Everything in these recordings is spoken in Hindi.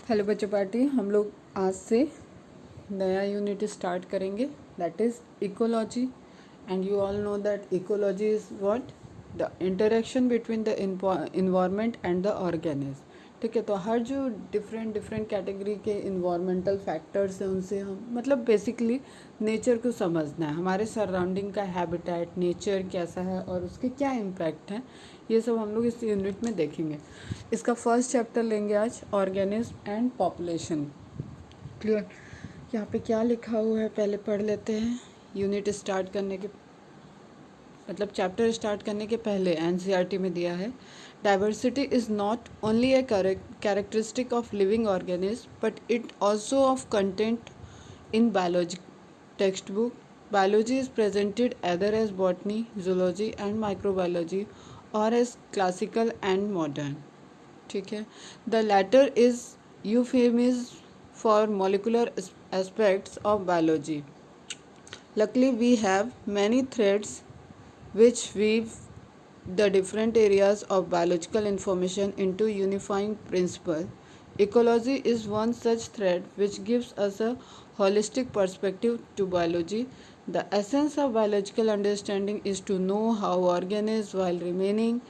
हेलो बच्चों पार्टी, हम लोग आज से नया यूनिट स्टार्ट करेंगे, that is ecology. And you all know that ecology is what, the interaction between the environment and the organism. ठीक है, तो हर जो डिफरेंट डिफरेंट कैटेगरी के इन्वायरमेंटल फैक्टर्स हैं उनसे हम मतलब बेसिकली नेचर को समझना है, हमारे सराउंडिंग का हैबिटेट, नेचर कैसा है और उसके क्या इम्पैक्ट हैं, ये सब हम लोग इस यूनिट में देखेंगे। इसका फर्स्ट चैप्टर लेंगे आज, ऑर्गेनिज्म एंड पॉपुलेशन। क्लियर? यहाँ पे क्या लिखा हुआ है पहले पढ़ लेते हैं। यूनिट स्टार्ट करने के मतलब चैप्टर स्टार्ट करने के पहले एनसीईआरटी में दिया है, diversity is not only a characteristic of living organism but it also of content in biology textbook. Biology is presented either as botany, zoology and microbiology or as classical and modern. ठीक है, the latter is euphemism for molecular aspects of biology. Luckily we have many threads which weave the different areas of biological information into unifying principle. Ecology is one such thread which gives us a holistic perspective to biology. The essence of biological understanding is to know how organisms, while remaining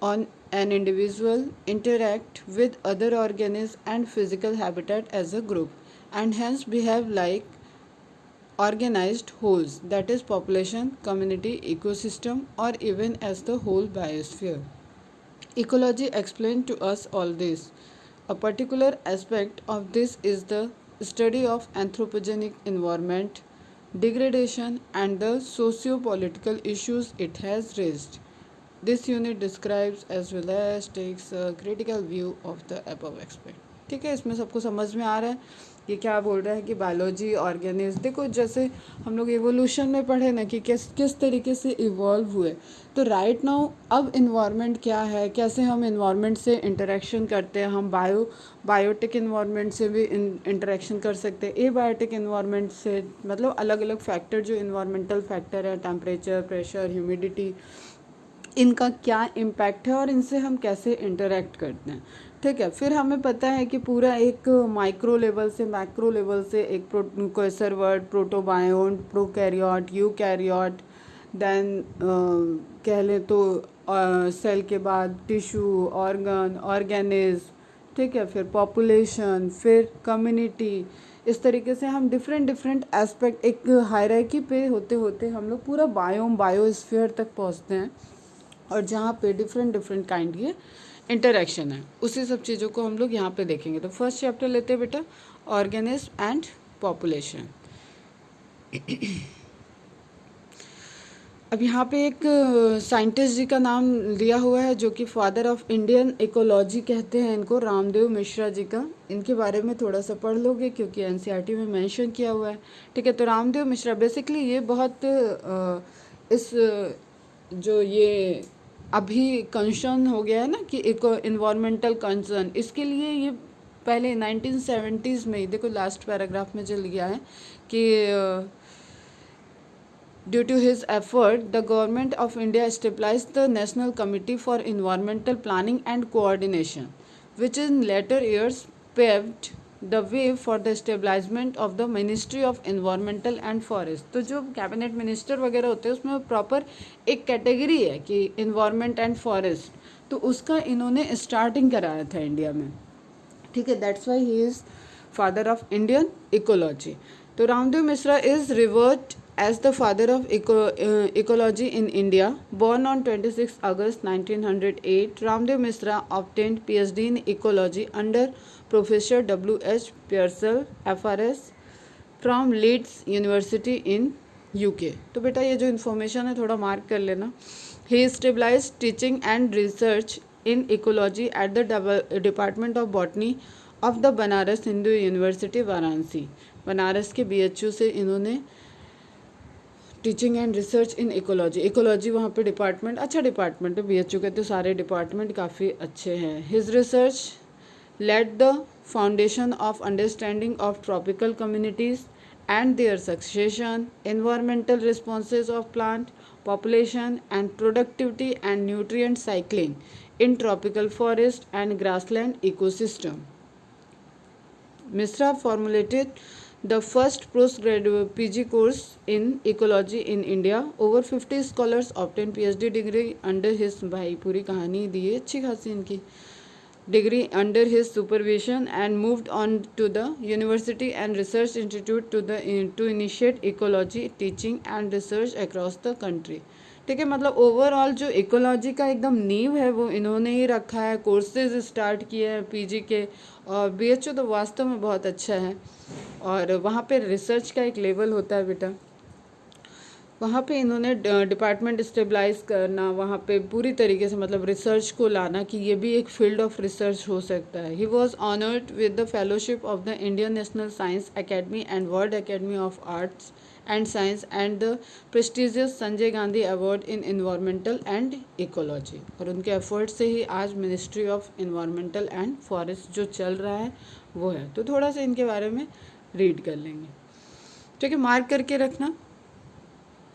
on an individual, interact with other organisms and physical habitat as a group, and hence behave like organized wholes, that is population, community, ecosystem, or even as the whole biosphere. Ecology explains to us all this. A particular aspect of this is the study of anthropogenic environment degradation and the socio-political issues it has raised. This unit describes as well as takes a critical view of the above aspect. ठीक है, इसमें सबको समझ में आ रहा है ये क्या बोल रहा है कि बायोलॉजी ऑर्गेनिज्म, देखो जैसे हम लोग एवोल्यूशन में पढ़े ना कि किस तरीके से इवॉल्व हुए, तो राइट नाउ अब इन्वायरमेंट क्या है, कैसे हम इन्वायरमेंट से इंटरेक्शन करते हैं, हम बायोटिक इन्वायरमेंट से भी इंटरेक्शन कर सकते हैं, ए बायोटिक इन्वायरमेंट से, मतलब अलग अलग फैक्टर जो इन्वायरमेंटल फैक्टर है, टेम्परेचर, प्रेशर, ह्यूमिडिटी, इनका क्या इम्पैक्ट है और इनसे हम कैसे इंटरेक्ट करते हैं। ठीक है, फिर हमें पता है कि पूरा एक माइक्रो लेवल से मैक्रो लेवल से एक प्रोकर्सर वर्ड, प्रोटोबायोन, प्रोकैरियोट, यूकैरियोट, देन कह लें तो सेल के बाद टिश्यू, ऑर्गन, ऑर्गेनिज्म, ठीक है, फिर पॉपुलेशन, फिर कम्युनिटी, इस तरीके से हम डिफरेंट डिफरेंट एस्पेक्ट एक हायरार्की पे होते होते हम लोग पूरा बायोस्फीयर तक पहुंचते हैं, और जहाँ पे डिफरेंट डिफरेंट काइंड के इंटरेक्शन है, उसी सब चीज़ों को हम लोग यहाँ पे देखेंगे। तो फर्स्ट चैप्टर लेते हैं बेटा, ऑर्गेनिज्म एंड पॉपुलेशन। अब यहाँ पे एक साइंटिस्ट जी का नाम लिया हुआ है जो कि फादर ऑफ इंडियन इकोलॉजी कहते हैं इनको, रामदेव मिश्रा जी का। इनके बारे में थोड़ा सा पढ़ लोगे क्योंकि एनसीईआरटी में मेंशन किया हुआ है। ठीक है, तो रामदेव मिश्रा बेसिकली ये बहुत इस जो ये अभी कंसर्न हो गया है ना कि इको इन्वायरमेंटल कंसर्न, इसके लिए ये पहले 1970s में ही, देखो लास्ट पैराग्राफ में चल गया है कि due to his effort, the government of India established the National Committee for Environmental Planning and Coordination, which in later years paved the way for the establishment of the Ministry of Environmental and Forest. तो जो कैबिनेट मिनिस्टर वगैरह होते हैं उसमें प्रॉपर एक कैटेगरी है कि इन्वायरमेंट एंड फॉरेस्ट, तो उसका इन्होंने स्टार्टिंग कराया था इंडिया में। ठीक है, that's why he is father of Indian ecology. तो Ramdev Mishra is revered as the father of ecology in India. Born on 26 August 1908, Ramdev Misra obtained PhD in ecology under Professor W.H. Pearsall, FRS, from Leeds University in UK. तो बेटा ये जो इन्फॉर्मेशन है थोड़ा मार्क कर लेना। He established teaching and research in ecology at the Department of Botany of the Banaras Hindu University, Varanasi. Banaras के BHU से इन्होंने teaching and research in ecology, ecology वहाँ पे डिपार्टमेंट, अच्छा डिपार्टमेंट है, BHU के तो सारे डिपार्टमेंट काफ़ी अच्छे हैं। His research led the foundation of understanding of tropical communities and their succession, environmental responses of plant population and productivity and nutrient cycling in tropical forest and grassland ecosystem. Misra formulated the first postgraduate PG course in ecology in India. Over 50 scholars obtained PhD degree under his भाई पूरी कहानी दी है अच्छी खासी इनकी degree under his supervision and moved on to the University and Research Institute to initiate ecology teaching and research across the country. ठीक है, मतलब ओवरऑल जो इकोलॉजी का एकदम नींव है वो इन्होंने ही रखा है, कोर्सेज स्टार्ट किए हैं पीजी के, और बीएचयू तो वास्तव में बहुत अच्छा है। और वहाँ पे रिसर्च का एक लेवल होता है बेटा, वहाँ पे इन्होंने डिपार्टमेंट स्टेबलाइज करना, वहाँ पे पूरी तरीके से मतलब रिसर्च को लाना कि ये भी एक फील्ड ऑफ रिसर्च हो सकता है। He was honoured with the fellowship of the Indian national science academy and world academy of arts and science and the prestigious Sanjay Gandhi award in environmental and ecology. और उनके एफर्ट से ही आज ministry of environmental and forest जो चल रहा है वो है। तो थोड़ा सा इनके बारे में रीड कर लेंगे, ठीक है, मार्क करके रखना।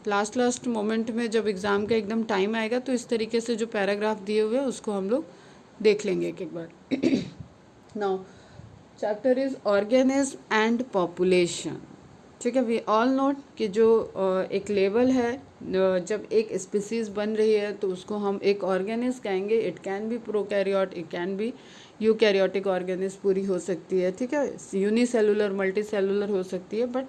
लास्ट मोमेंट में जब एग्ज़ाम का एकदम टाइम आएगा तो इस तरीके से जो पैराग्राफ दिए हुए हैं उसको हम लोग देख लेंगे एक एक बार। Now chapter is organism and population. ठीक है, वी ऑल नोट कि जो एक लेवल है, जब एक स्पीसीज बन रही है तो उसको हम एक ऑर्गेनिज्म कहेंगे। It can be prokaryote, it can be eukaryotic organism पूरी हो सकती है, ठीक है, यूनिसेलुलर मल्टी सेलुलर हो सकती है, बट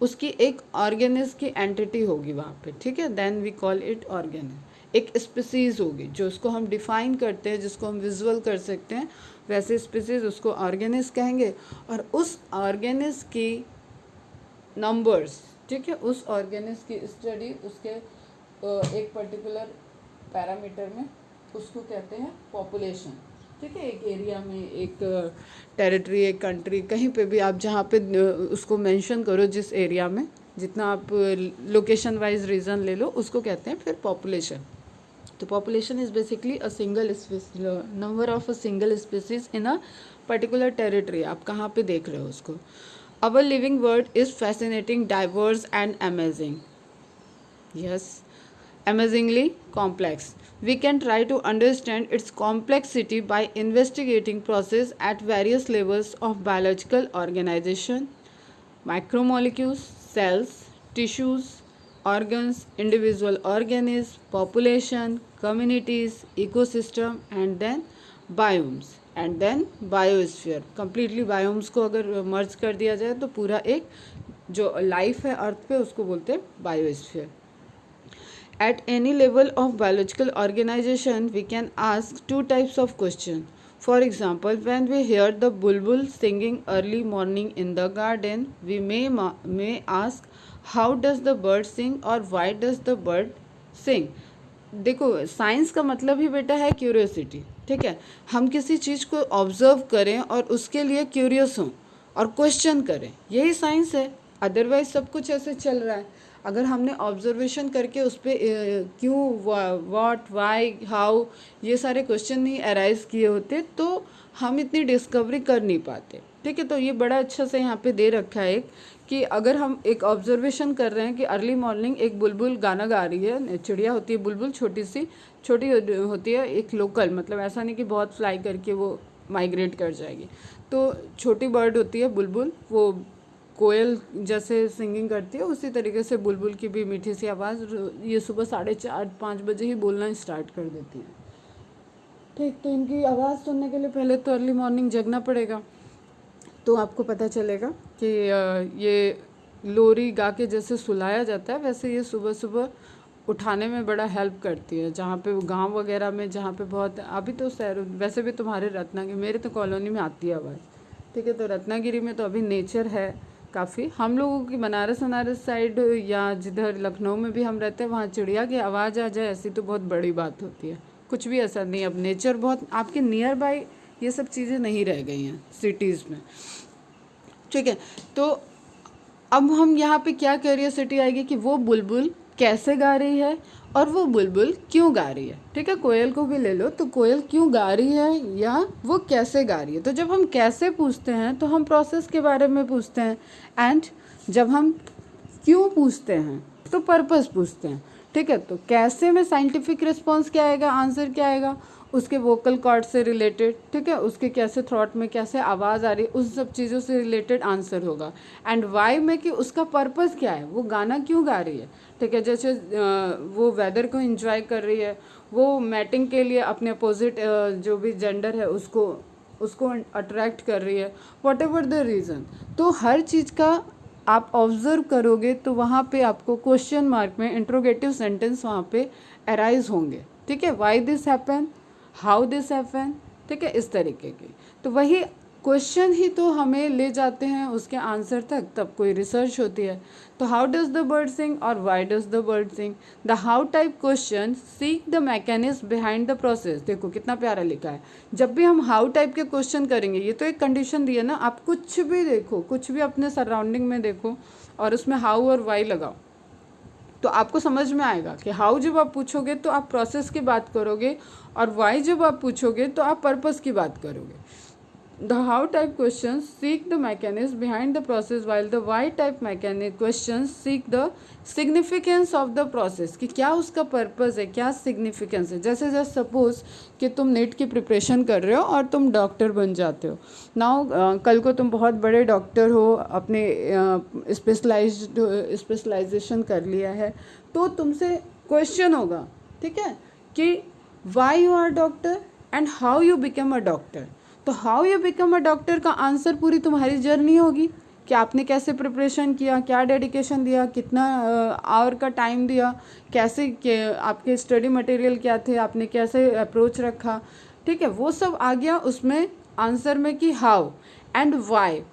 उसकी एक ऑर्गेनिज्म की एंटिटी होगी वहाँ पे, ठीक है, then we call it organism. एक स्पीसीज होगी जो उसको हम डिफाइन करते हैं, जिसको हम विजुअल कर सकते हैं, वैसे स्पीसीज उसको ऑर्गेनिज्म कहेंगे। और उस ऑर्गेनिज्म की नंबर्स, ठीक है, उस ऑर्गेनिज्म की स्टडी उसके एक पर्टिकुलर पैरामीटर में उसको कहते हैं पॉपुलेशन। ठीक है, एक एरिया में, एक टेरिटरी, एक कंट्री, कहीं पे भी आप जहाँ पे उसको मेंशन करो, जिस एरिया में जितना आप लोकेशन वाइज रीजन ले लो, उसको कहते हैं फिर पॉपुलेशन। तो population is basically a single number of a single species in a particular territory. आप कहाँ पे देख रहे हो उसको। Our living world is fascinating, diverse and amazing. Yes, amazingly complex. We can try to understand its complexity by investigating process at various levels of biological organization, macromolecules, cells, tissues, organs, individual organisms, population, communities, ecosystem and then biomes. And then biosphere. Completely biomes को अगर मर्ज कर दिया जाए तो पूरा एक जो लाइफ है अर्थ पे उसको बोलते हैं biosphere. At any level of biological organization we can ask two types of question. For example, when we hear the bulbul singing early morning in the garden we may ask how does the bird sing और why does the bird sing. देखो, साइंस का मतलब ही बेटा है क्यूरियोसिटी। ठीक है, हम किसी चीज़ को ऑब्जर्व करें और उसके लिए क्यूरियस हों और क्वेश्चन करें, यही साइंस है। अदरवाइज सब कुछ ऐसे चल रहा है। अगर हमने ऑब्जर्वेशन करके उस पर क्यों, व्हाट, वाई, हाउ, ये सारे क्वेश्चन नहीं अराइज किए होते तो हम इतनी डिस्कवरी कर नहीं पाते। ठीक है, तो ये बड़ा अच्छा से यहाँ पे दे रखा है कि अगर हम एक ऑब्जर्वेशन कर रहे हैं कि अर्ली मॉर्निंग एक बुलबुल गाना गा रही है, चिड़िया होती है बुलबुल, छोटी होती है, एक लोकल, मतलब ऐसा नहीं कि बहुत फ्लाई करके वो माइग्रेट कर जाएगी। तो छोटी बर्ड होती है बुलबुल, वो कोयल जैसे सिंगिंग करती है उसी तरीके से बुलबुल की भी मीठी सी आवाज़ ये सुबह 4:30-5 बजे ही बोलना स्टार्ट कर देती है। ठीक, तो इनकी आवाज़ सुनने के लिए पहले तो अर्ली मॉर्निंग जगना पड़ेगा। तो आपको पता चलेगा कि ये लोरी गा के जैसे सुलाया जाता है, वैसे ये सुबह सुबह उठाने में बड़ा हेल्प करती है। जहाँ पे गांव वगैरह में, जहाँ पे बहुत, अभी तो शहर, वैसे भी तुम्हारे रत्नागिरी, मेरे तो कॉलोनी में आती है आवाज़। ठीक है, तो रत्नागिरी में तो अभी नेचर है काफ़ी। हम लोगों की बनारस साइड या जिधर लखनऊ में भी हम रहते हैं, वहाँ चिड़िया की आवाज़ आ जाए ऐसी तो बहुत बड़ी बात होती है। कुछ भी ऐसा नहीं, अब नेचर बहुत आपके नियर बाई, ये सब चीज़ें नहीं रह गई हैं सिटीज़ में। ठीक है, तो अब हम यहाँ पे क्या क्यूरियोसिटी आएगी कि वो बुलबुल कैसे गा रही है और वो बुलबुल क्यों गा रही है। ठीक है, कोयल को भी ले लो, तो कोयल क्यों गा रही है या वो कैसे गा रही है। तो जब हम कैसे पूछते हैं तो हम प्रोसेस के बारे में पूछते हैं, एंड जब हम क्यों पूछते हैं तो पर्पस पूछते हैं। ठीक है, तो कैसे में साइंटिफिक रिस्पॉन्स क्या आएगा, आंसर क्या आएगा, उसके वोकल कॉर्ड से रिलेटेड, ठीक है, उसके कैसे थ्रॉट में कैसे आवाज़ आ रही है, उस सब चीज़ों से रिलेटेड आंसर होगा। एंड वाई में कि उसका पर्पस क्या है, वो गाना क्यों गा रही है, ठीक है, जैसे वो वेदर को एंजॉय कर रही है, वो मैटिंग के लिए अपने अपोजिट जो भी जेंडर है उसको अट्रैक्ट कर रही है, वॉट एवर द रीज़न। तो हर चीज़ का आप ऑब्जर्व करोगे तो वहाँ पे आपको क्वेश्चन मार्क में इंट्रोगेटिव सेंटेंस वहाँ पे अराइज होंगे, ठीक है, why this happen, how this happen, ठीक है, इस तरीके की। तो वही क्वेश्चन ही तो हमें ले जाते हैं उसके आंसर तक, तब कोई रिसर्च होती है। तो how does the bird sing और why does the bird sing, the how type question seek the mechanism behind the process. देखो कितना प्यारा लिखा है। जब भी हम हाउ टाइप के क्वेश्चन करेंगे, ये तो एक कंडीशन दी है ना, आप कुछ भी देखो, कुछ भी अपने सराउंडिंग में देखो और उसमें हाउ और वाई लगाओ, तो आपको समझ में आएगा कि हाउ जब आप पूछोगे तो आप प्रोसेस की बात करोगे, और वाई जब आप पूछोगे तो आप पर्पस की बात करोगे। The how type questions seek the mechanism behind the process, while the why type mechanic questions seek the significance of the process, कि क्या उसका पर्पस है, क्या सिग्निफिकेंस है। जैसे जैसे सपोज कि तुम नीट की प्रिपरेशन कर रहे हो और तुम डॉक्टर बन जाते हो, नाउ कल को तुम बहुत बड़े डॉक्टर हो, अपने स्पेशलाइजेशन कर लिया है, तो तुमसे क्वेश्चन होगा, ठीक है, कि why you are doctor and how you become a doctor. तो how you become a doctor का आंसर पूरी तुम्हारी जर्नी होगी कि आपने कैसे प्रिपरेशन किया, क्या डेडिकेशन दिया, कितना आवर का टाइम दिया, कैसे आपके स्टडी मटेरियल क्या थे, आपने कैसे अप्रोच रखा, ठीक है, वो सब आ गया उसमें आंसर में कि हाउ। एंड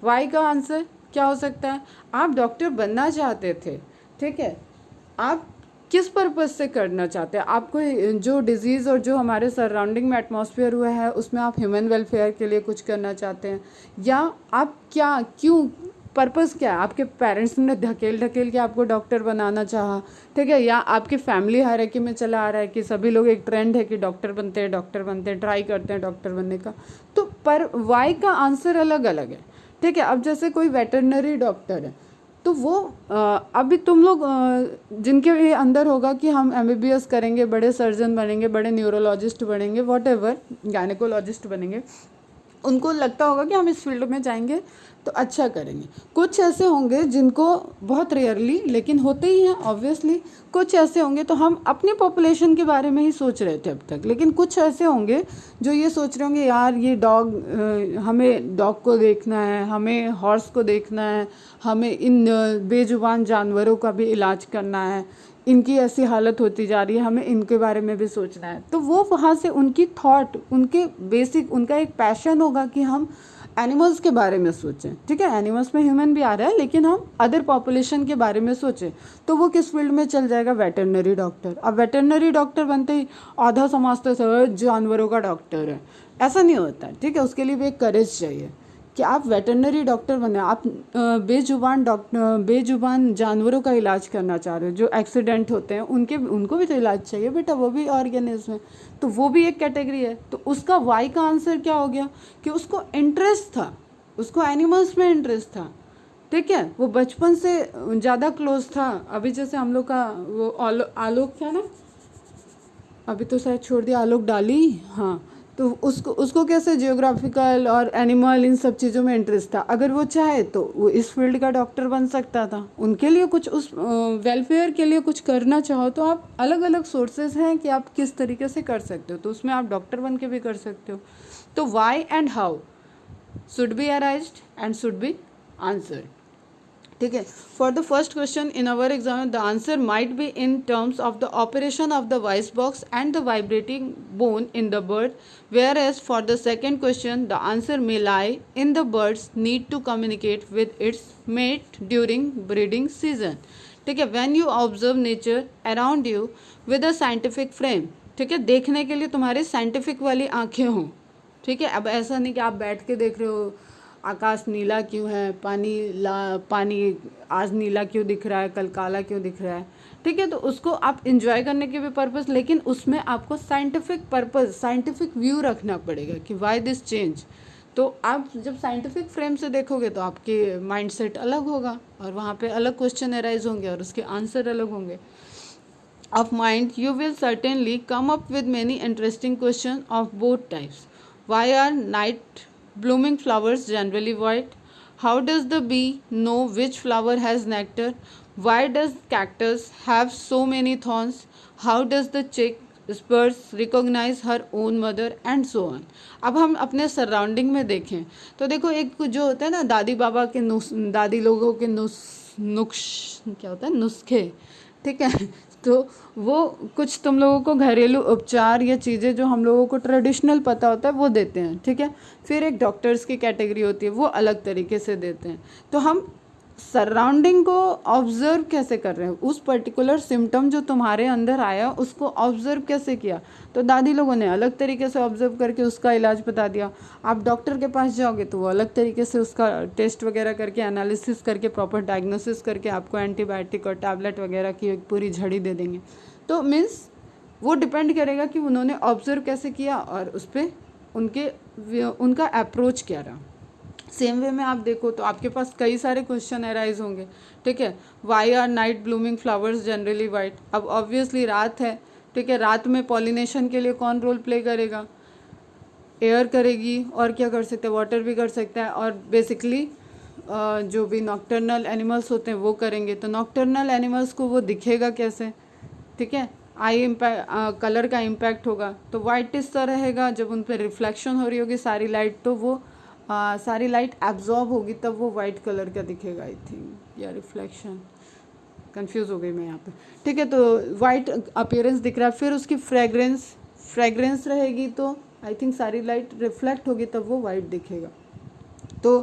वाई का आंसर क्या हो सकता है, आप डॉक्टर बनना चाहते थे, ठीक है, आप किस पर्पज़ से करना चाहते हैं, आपको जो डिज़ीज़ और जो हमारे सराउंडिंग में एटमॉस्फेयर हुआ है उसमें आप ह्यूमन वेलफेयर के लिए कुछ करना चाहते हैं, या आप क्या क्यों पर्पज़ क्या है, आपके पेरेंट्स ने ढकेल के आपको डॉक्टर बनाना चाहा, ठीक है, या आपकी फैमिली हायरार्की में चला आ रहा है कि सभी लोग एक ट्रेंड है कि डॉक्टर बनते हैं, ट्राई करते हैं डॉक्टर बनने का। तो पर वाई का आंसर अलग अलग है, ठीक है। अब जैसे कोई वेटरनरी डॉक्टर है, तो वो अभी तुम लोग जिनके भी अंदर होगा कि हम एमबीबीएस करेंगे, बड़े सर्जन बनेंगे, बड़े न्यूरोलॉजिस्ट बनेंगे, वॉट एवर, गायनेकोलॉजिस्ट बनेंगे, उनको लगता होगा कि हम इस फील्ड में जाएंगे तो अच्छा करेंगे। कुछ ऐसे होंगे जिनको, बहुत रेयरली लेकिन होते ही हैं ऑब्वियसली, कुछ ऐसे होंगे, तो हम अपनी पॉपुलेशन के बारे में ही सोच रहे थे अब तक, लेकिन कुछ ऐसे होंगे जो ये सोच रहे होंगे यार ये डॉग, हमें डॉग को देखना है, हमें हॉर्स को देखना है, हमें इन बेजुबान जानवरों का भी इलाज करना है, इनकी ऐसी हालत होती जा रही है, हमें इनके बारे में भी सोचना है। तो वो वहाँ से उनकी थॉट, उनके बेसिक, उनका एक पैशन होगा कि हम एनिमल्स के बारे में सोचें, ठीक है, एनिमल्स में ह्यूमन भी आ रहा है लेकिन हम अदर पॉपुलेशन के बारे में सोचें। तो वो किस फील्ड में चल जाएगा, वेटरनरी डॉक्टर। अब वेटरनरी डॉक्टर बनते ही आधा समाज तो जानवरों का डॉक्टर है, ऐसा नहीं होता, ठीक है, उसके लिए भी एक करेज चाहिए कि आप वेटरनरी डॉक्टर बने, आप बेजुबान जानवरों का इलाज करना चाह रहे हो, जो एक्सीडेंट होते हैं उनको भी तो इलाज चाहिए बेटा, वो भी ऑर्गेनिज्म है, तो वो भी एक कैटेगरी है। तो उसका वाई का आंसर क्या हो गया कि उसको इंटरेस्ट था, उसको एनिमल्स में इंटरेस्ट था, ठीक है, वो बचपन से ज़्यादा क्लोज था। अभी जैसे हम लोग का वो आलोक था ना, अभी तो शायद छोड़ दिया, आलोक डाली, हाँ, तो उसको कैसे जियोग्राफिकल और एनिमल इन सब चीज़ों में इंटरेस्ट था। अगर वो चाहे तो वो इस फील्ड का डॉक्टर बन सकता था। उनके लिए कुछ, उस वेलफेयर के लिए कुछ करना चाहो तो आप, अलग अलग सोर्सेज हैं कि आप किस तरीके से कर सकते हो, तो उसमें आप डॉक्टर बन के भी कर सकते हो। तो why and how should be arised and should be answered, ठीक है। For the first question in our exam the answer might be in terms of the operation of the voice box and the vibrating bone in the bird, whereas for the second question the answer may lie in the bird's need to communicate with its mate during breeding season, ठीक है। When you observe nature around you with a scientific frame, ठीक है, देखने के लिए तुम्हारे साइंटिफिक वाली आंखें हों, ठीक है। अब ऐसा नहीं कि आप बैठ के देख रहे हो आकाश नीला क्यों है, पानी आज नीला क्यों दिख रहा है, कल काला क्यों दिख रहा है, ठीक है। तो उसको आप इंजॉय करने के भी पर्पस, लेकिन उसमें आपको साइंटिफिक पर्पस, साइंटिफिक व्यू रखना पड़ेगा कि वाई दिस चेंज। तो आप जब साइंटिफिक फ्रेम से देखोगे तो आपके माइंडसेट अलग होगा और वहाँ पे अलग क्वेश्चन अराइज होंगे और उसके आंसर अलग होंगे। of mind, you will certainly come up with many interesting questions of both types. Why are night blooming flowers generally white? How does the bee know which flower has nectar? Why does cactus have so many thorns? How does the chick spurs recognise her own mother and so on. अब हम अपने सराउंडिंग में देखें तो देखो, एक जो होता है ना दादी बाबा के दादी लोगों के नुस्ख क्या होता है, नुस्खे, ठीक है. तो वो कुछ तुम लोगों को घरेलू उपचार या चीज़ें जो हम लोगों को ट्रेडिशनल पता होता है वो देते हैं, ठीक है. फिर एक डॉक्टर्स की कैटेगरी होती है, वो अलग तरीके से देते हैं. तो हम सराउंडिंग को ऑब्जर्व कैसे कर रहे हैं, उस पर्टिकुलर सिम्टम जो तुम्हारे अंदर आया उसको ऑब्जर्व कैसे किया. तो दादी लोगों ने अलग तरीके से ऑब्जर्व करके उसका इलाज बता दिया. आप डॉक्टर के पास जाओगे तो वो अलग तरीके से उसका टेस्ट वगैरह करके एनालिसिस करके प्रॉपर डायग्नोसिस करके आपको एंटीबायोटिक और टैबलेट वगैरह की एक पूरी झड़ी दे देंगे. तो मीन्स वो डिपेंड करेगा कि उन्होंने ऑब्जर्व कैसे किया और उस पर उनका अप्रोच क्या रहा. सेम वे में आप देखो तो आपके पास कई सारे क्वेश्चन अराइज होंगे, ठीक है. Why are night blooming flowers generally white. अब ऑब्वियसली रात है, ठीक है. रात में पॉलिनेशन के लिए कौन रोल प्ले करेगा, एयर करेगी, और क्या कर सकते हैं, वाटर भी कर सकता है, और बेसिकली जो भी नॉक्टर्नल एनिमल्स होते हैं वो करेंगे. तो नॉक्टर्नल एनिमल्स को वो दिखेगा कैसे, ठीक है. आई इम्पैक्ट कलर का इम्पैक्ट होगा. तो वाइट इस तरह रहेगा, जब उन पर रिफ्लेक्शन हो रही होगी सारी लाइट तो वो सारी लाइट एब्जॉर्ब होगी तब वो वाइट कलर का दिखेगा, आई थिंक, या रिफ्लेक्शन, कंफ्यूज हो गई मैं यहाँ पे, ठीक है. तो वाइट अपीयरेंस दिख रहा है. फिर उसकी फ्रेगरेंस रहेगी तो आई थिंक सारी लाइट रिफ्लेक्ट होगी तब वो वाइट दिखेगा. तो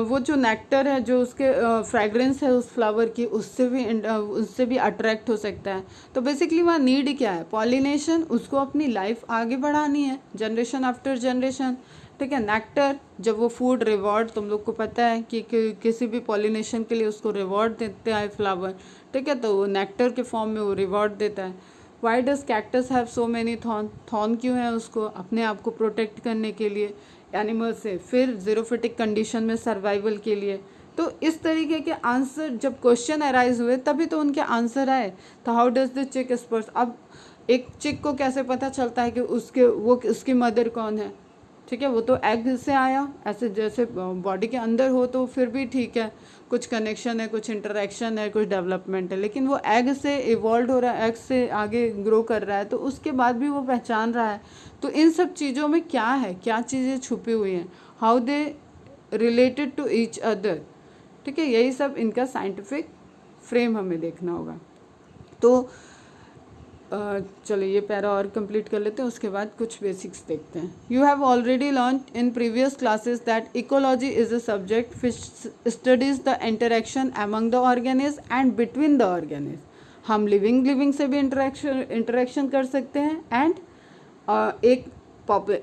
वो जो नेक्टर है, जो उसके फ्रेगरेंस है उस फ्लावर की, उससे भी अट्रैक्ट हो सकता है. तो बेसिकली वहाँ नीड क्या है, पॉलिनेशन. उसको अपनी लाइफ आगे बढ़ानी है, जनरेशन आफ्टर जनरेशन, ठीक है. नेक्टर, जब वो फूड रिवॉर्ड, तुम लोग को पता है कि किसी भी पॉलिनेशन के लिए उसको रिवॉर्ड देते हैं फ्लावर, ठीक है. तो वो नेक्टर के फॉर्म में वो रिवॉर्ड देता है. Why does cactus have so many thorn क्यों है, उसको अपने आप को प्रोटेक्ट करने के लिए एनिमल से. फिर जीरोफिटिक कंडीशन में सर्वाइवल के लिए. तो इस तरीके के आंसर जब क्वेश्चन अराइज हुए तभी तो उनके आंसर आए. तो हाउ डज द चिक स्पर्स. अब एक चिक को कैसे पता चलता है कि उसकी मदर कौन है, ठीक है. वो तो एग से आया, ऐसे जैसे बॉडी के अंदर हो तो फिर भी ठीक है, कुछ कनेक्शन है, कुछ इंटरेक्शन है, कुछ डेवलपमेंट है. लेकिन वो एग से इवॉल्व हो रहा है, एग से आगे ग्रो कर रहा है, तो उसके बाद भी वो पहचान रहा है. तो इन सब चीज़ों में क्या है, क्या चीज़ें छुपी हुई हैं, how they related to each other, ठीक है. यही सब इनका साइंटिफिक फ्रेम हमें देखना होगा. तो चलो ये पैरा और कंप्लीट कर लेते हैं, उसके बाद कुछ बेसिक्स देखते हैं. You have already learn in previous classes that ecology is a subject which studies the interaction among the organisms and between the organisms. हम लिविंग से भी इंटरेक्शन कर सकते हैं, एंड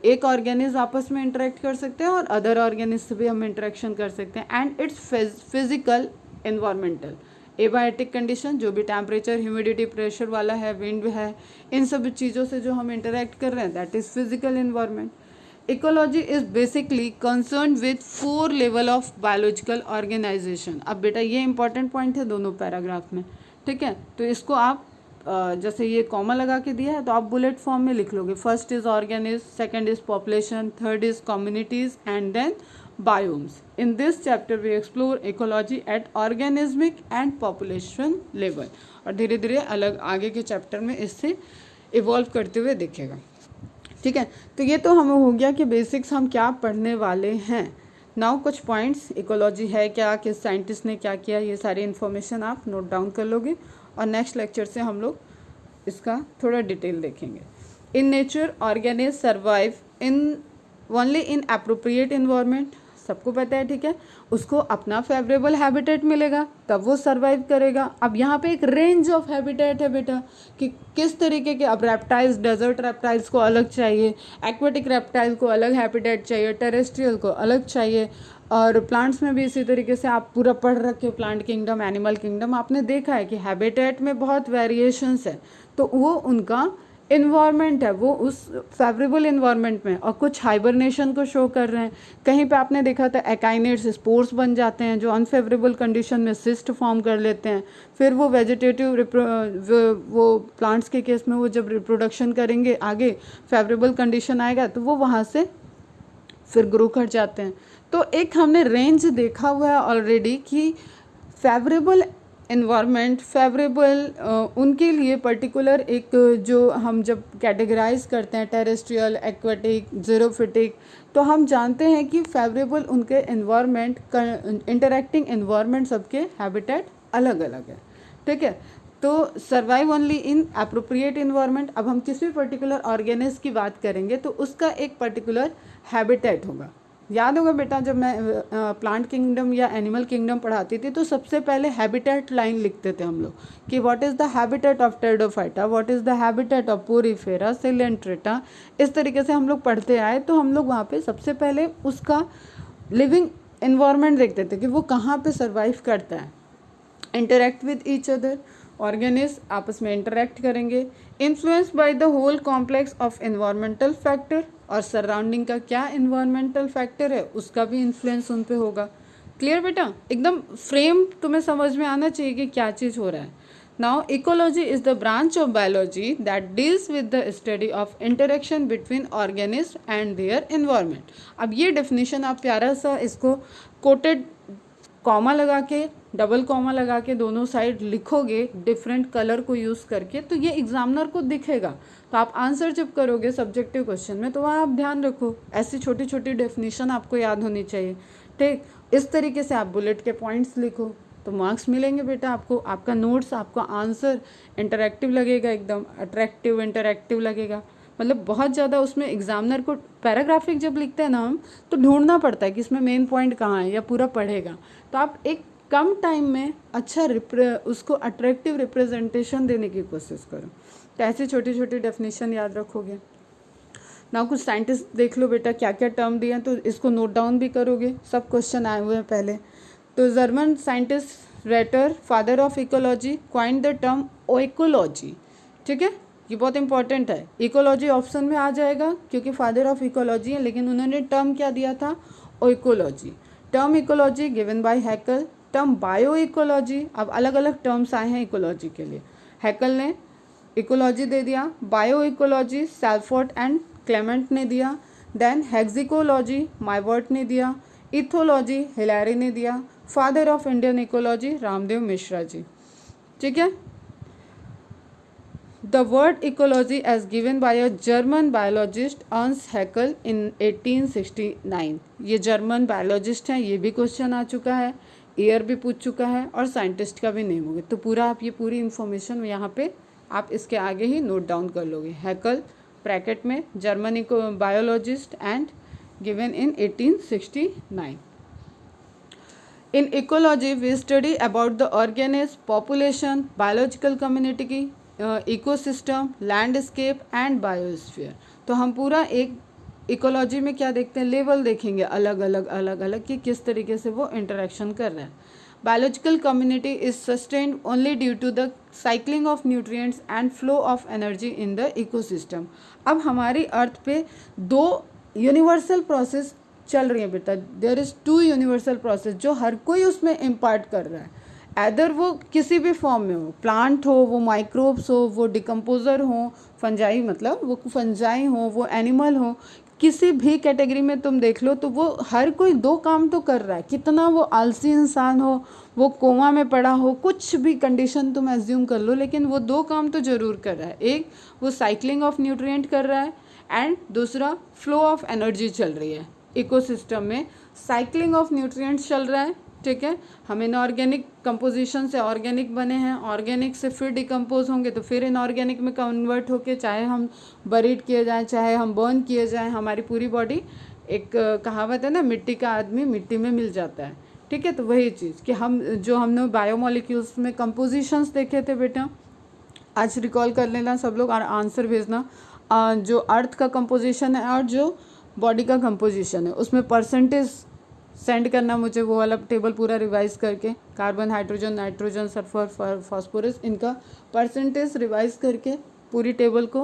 एक ऑर्गेनिज आपस में इंटरेक्ट कर सकते हैं और अदर ऑर्गेनिज से भी हम इंटरेक्शन कर सकते हैं. And it's physical, environmental, abiotic condition, जो भी टेम्परेचर, ह्यूमिडिटी, प्रेशर वाला है, विंड है, इन सब चीज़ों से जो हम इंटरेक्ट कर रहे हैं, that is physical environment. Ecology is basically concern with 4 level of biological organisation. अब बेटा ये इंपॉर्टेंट पॉइंट है दोनों पैराग्राफ में, ठीक है. तो इसको आप जैसे ये कॉमा लगा के दिया है तो आप बुलेट फॉर्म में लिख लोगे. First is organisms, second is population, third is communities, and then biomes. In this chapter we explore ecology at organismic and population level. और धीरे धीरे अलग आगे के चैप्टर में इससे इवॉल्व करते हुए दिखेगा, ठीक है. तो ये तो हमें हो गया कि बेसिक्स हम क्या पढ़ने वाले हैं. नाउ कुछ पॉइंट्स, इकोलॉजी है क्या, किस साइंटिस्ट ने क्या किया, ये सारी इन्फॉर्मेशन आप नोट डाउन कर लोगे और नेक्स्ट लेक्चर से हम लोग इसका थोड़ा डिटेल देखेंगे. In nature organisms survive in only in appropriate environment. सबको पता है, ठीक है. उसको अपना फेवरेबल हैबिटेट मिलेगा तब वो सर्वाइव करेगा. अब यहाँ पे एक रेंज ऑफ हैबिटेट है बेटा कि किस तरीके के. अब रेप्टाइल्स, डेजर्ट रेप्टाइल्स को अलग चाहिए, एक्वेटिक रेप्टाइल को अलग हैबिटेट चाहिए, टेरेस्ट्रियल को अलग चाहिए, और प्लांट्स में भी इसी तरीके से. आप पूरा पढ़ रखे हो प्लांट किंगडम, एनिमल किंगडम, आपने देखा है कि हैबिटेट में बहुत वेरिएशंस है. तो वो उनका इन्वायरमेंट है वो उस फेवरेबल इन्वायरमेंट में, और कुछ हाइबरनेशन को शो कर रहे हैं। कहीं पे आपने देखा था एकाइनेट्स स्पोर्स बन जाते हैं जो अनफेवरेबल कंडीशन में सिस्ट फॉर्म कर लेते हैं, फिर वो वेजिटेटिव वो प्लांट्स के केस में वो जब रिप्रोडक्शन करेंगे आगे फेवरेबल कंडीशन आएगा तो वो वहाँ से फिर ग्रो कर जाते हैं। तो एक हमने रेंज देखा हुआ है ऑलरेडी कि फेवरेबल इन्वायरमेंट फेवरेबल उनके लिए पर्टिकुलर एक जो हम जब कैटेगराइज करते हैं टेरेस्ट्रियल, एक्वाटिक, ज़ीरोफिटिक, तो हम जानते हैं कि फेवरेबल उनके इन्वायरमेंट इंटरैक्टिंग इन्वायरमेंट सबके हैबिटेट अलग अलग है, ठीक है। तो survive only in appropriate environment. अब हम किसी पर्टिकुलर ऑर्गेनिज्म की बात करेंगे तो उसका एक पर्टिकुलर हैबिटेट होगा। याद होगा बेटा जब मैं प्लांट किंगडम या एनिमल किंगडम पढ़ाती थी तो सबसे पहले हैबिटेट लाइन लिखते थे हम लोग कि what is the habitat of pteridophyta, what is the habitat of Porifera, Coelenterata. इस तरीके से हम लोग पढ़ते आए, तो हम लोग वहाँ पे सबसे पहले उसका लिविंग इन्वायरमेंट देखते थे कि वो कहाँ पे सर्वाइव करता है। Interact with each other, organism आपस में इंटरेक्ट करेंगे। Influence by the whole complex of environmental factor, और सराउंडिंग का क्या इन्वायरमेंटल फैक्टर है उसका भी इन्फ्लुएंस उन पे होगा। क्लियर बेटा, एकदम फ्रेम तुम्हें समझ में आना चाहिए कि क्या चीज़ हो रहा है। Now ecology is the branch of biology that deals with the study of interaction between organism and their environment. अब ये डेफिनेशन आप प्यारा सा इसको कोटेड कॉमा लगा के, डबल कॉमा लगा के दोनों साइड लिखोगे डिफरेंट कलर को यूज़ करके, तो ये एग्जामिनर को दिखेगा। तो आप आंसर जब करोगे सब्जेक्टिव क्वेश्चन में तो वहाँ आप ध्यान रखो, ऐसी छोटी छोटी डेफिनेशन आपको याद होनी चाहिए, ठीक। इस तरीके से आप बुलेट के पॉइंट्स लिखो तो मार्क्स मिलेंगे बेटा आपको। आपका नोट्स, आपका आंसर इंटरैक्टिव लगेगा, एकदम अट्रैक्टिव इंटरैक्टिव लगेगा। मतलब बहुत ज़्यादा उसमें एग्जामिनर को पैराग्राफिक जब लिखते हैं ना हम, तो ढूंढना पड़ता है कि इसमें मेन पॉइंट कहाँ है या पूरा पढ़ेगा। तो आप एक कम टाइम में अच्छा उसको अट्रैक्टिव रिप्रेजेंटेशन देने की कोशिश करो। तो ऐसी छोटी छोटी डेफिनेशन याद रखोगे ना। कुछ साइंटिस्ट देख लो बेटा क्या क्या टर्म दिए हैं, तो इसको नोट डाउन भी करोगे, सब क्वेश्चन आए हुए हैं पहले। तो German scientist Reiter, father of ecology, coined the term oecology, ठीक है। ये बहुत इंपॉर्टेंट है, इकोलॉजी ऑप्शन में आ जाएगा क्योंकि फादर ऑफ इकोलॉजी है, लेकिन उन्होंने टर्म क्या दिया था, oecology. Term ecology given by Haeckel. Term bio ecology, अब अलग अलग टर्म्स आए हैं इकोलॉजी के लिए। हैकल ने इकोलॉजी दे दिया, बायो इकोलॉजी सैल्फोर्ड एंड क्लेमेंट ने दिया, देन हेक्सिकोलॉजी माइवर्ट ने दिया, इथोलॉजी हिलैरी ने दिया, father of Indian ecology Ramdev Mishra ji, ठीक है। The word ecology as given by a German biologist Ernst Haeckel in 1869। ये जर्मन बायोलॉजिस्ट हैं, ये भी क्वेश्चन आ चुका है, ईयर भी पूछ चुका है और साइंटिस्ट का भी नेम हो गया। तो पूरा आप ये पूरी इन्फॉर्मेशन यहाँ पे आप इसके आगे ही नोट डाउन कर लोगे। हैकल ब्रैकेट में German biologist and given in 1869। In ecology, we study about the organism, population, biological community, ecosystem, landscape and biosphere। तो हम पूरा एक इकोलॉजी में क्या देखते हैं, लेवल देखेंगे अलग अलग कि किस तरीके से वो इंटरेक्शन कर रहा है। Biological community is sustained only due to the cycling of nutrients and flow of energy in the ecosystem. अब हमारी अर्थ पे दो यूनिवर्सल प्रोसेस चल रही है बेटा, there is two universal process जो हर कोई उसमें इम्पार्ट कर रहा है। ऐदर वो किसी भी फॉर्म में हो, प्लांट हो, वो माइक्रोब्स हो, वो डिकम्पोजर हो, फंजाई मतलब वो फंजाई हो, वो एनिमल हो, किसी भी कैटेगरी में तुम देख लो तो वो हर कोई दो काम तो कर रहा है। कितना वो आलसी इंसान हो, वो कोमा में पड़ा हो, कुछ भी कंडीशन तुम एज्यूम कर लो, लेकिन वो दो काम तो ज़रूर कर रहा है। एक वो साइक्लिंग ऑफ न्यूट्रिएंट कर रहा है एंड दूसरा फ्लो ऑफ एनर्जी चल रही है। इकोसिस्टम में साइक्लिंग ऑफ न्यूट्रिएंट्स चल रहा है, ठीक है। हम इनऑर्गेनिक कंपोजिशन से ऑर्गेनिक बने हैं, ऑर्गेनिक से फिर डिकम्पोज होंगे तो फिर इनऑर्गेनिक में कन्वर्ट होके चाहे हम बरीड किए जाएं, चाहे हम बर्न किए जाएं, हमारी पूरी बॉडी, एक कहावत है ना, मिट्टी का आदमी मिट्टी में मिल जाता है, ठीक है। तो वही चीज़ कि हमने बायोमोलिक्यूल्स में कंपोजिशंस देखे थे बेटा, आज रिकॉल कर लेना सब लोग और आंसर भेजना। जो अर्थ का कंपोजिशन है और जो बॉडी का कंपोजिशन है उसमें परसेंटेज सेंड करना मुझे, वो वाला टेबल पूरा रिवाइज करके, carbon, hydrogen, nitrogen, sulphur, phosphorus, इनका परसेंटेज रिवाइज करके पूरी टेबल को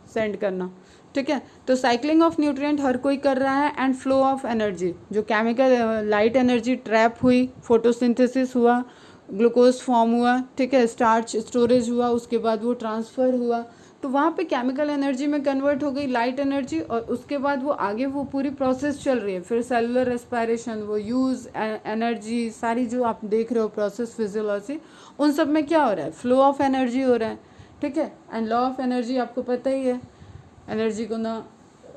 सेंड करना, ठीक है। तो साइक्लिंग ऑफ न्यूट्रिएंट हर कोई कर रहा है, एंड फ्लो ऑफ एनर्जी, जो केमिकल लाइट एनर्जी ट्रैप हुई, फोटोसिंथेसिस हुआ, ग्लूकोज फॉर्म हुआ, ठीक है, स्टार्च स्टोरेज हुआ, उसके बाद वो ट्रांसफ़र हुआ, तो वहाँ पे केमिकल एनर्जी में कन्वर्ट हो गई लाइट एनर्जी, और उसके बाद वो आगे वो पूरी प्रोसेस चल रही है, फिर सेलुलर रेस्पायरेशन, वो यूज़ एनर्जी, सारी जो आप देख रहे हो प्रोसेस फिजियोलॉजी, उन सब में क्या हो रहा है, फ्लो ऑफ एनर्जी हो रहा है, ठीक है। एंड लॉ ऑफ एनर्जी आपको पता ही है, एनर्जी को ना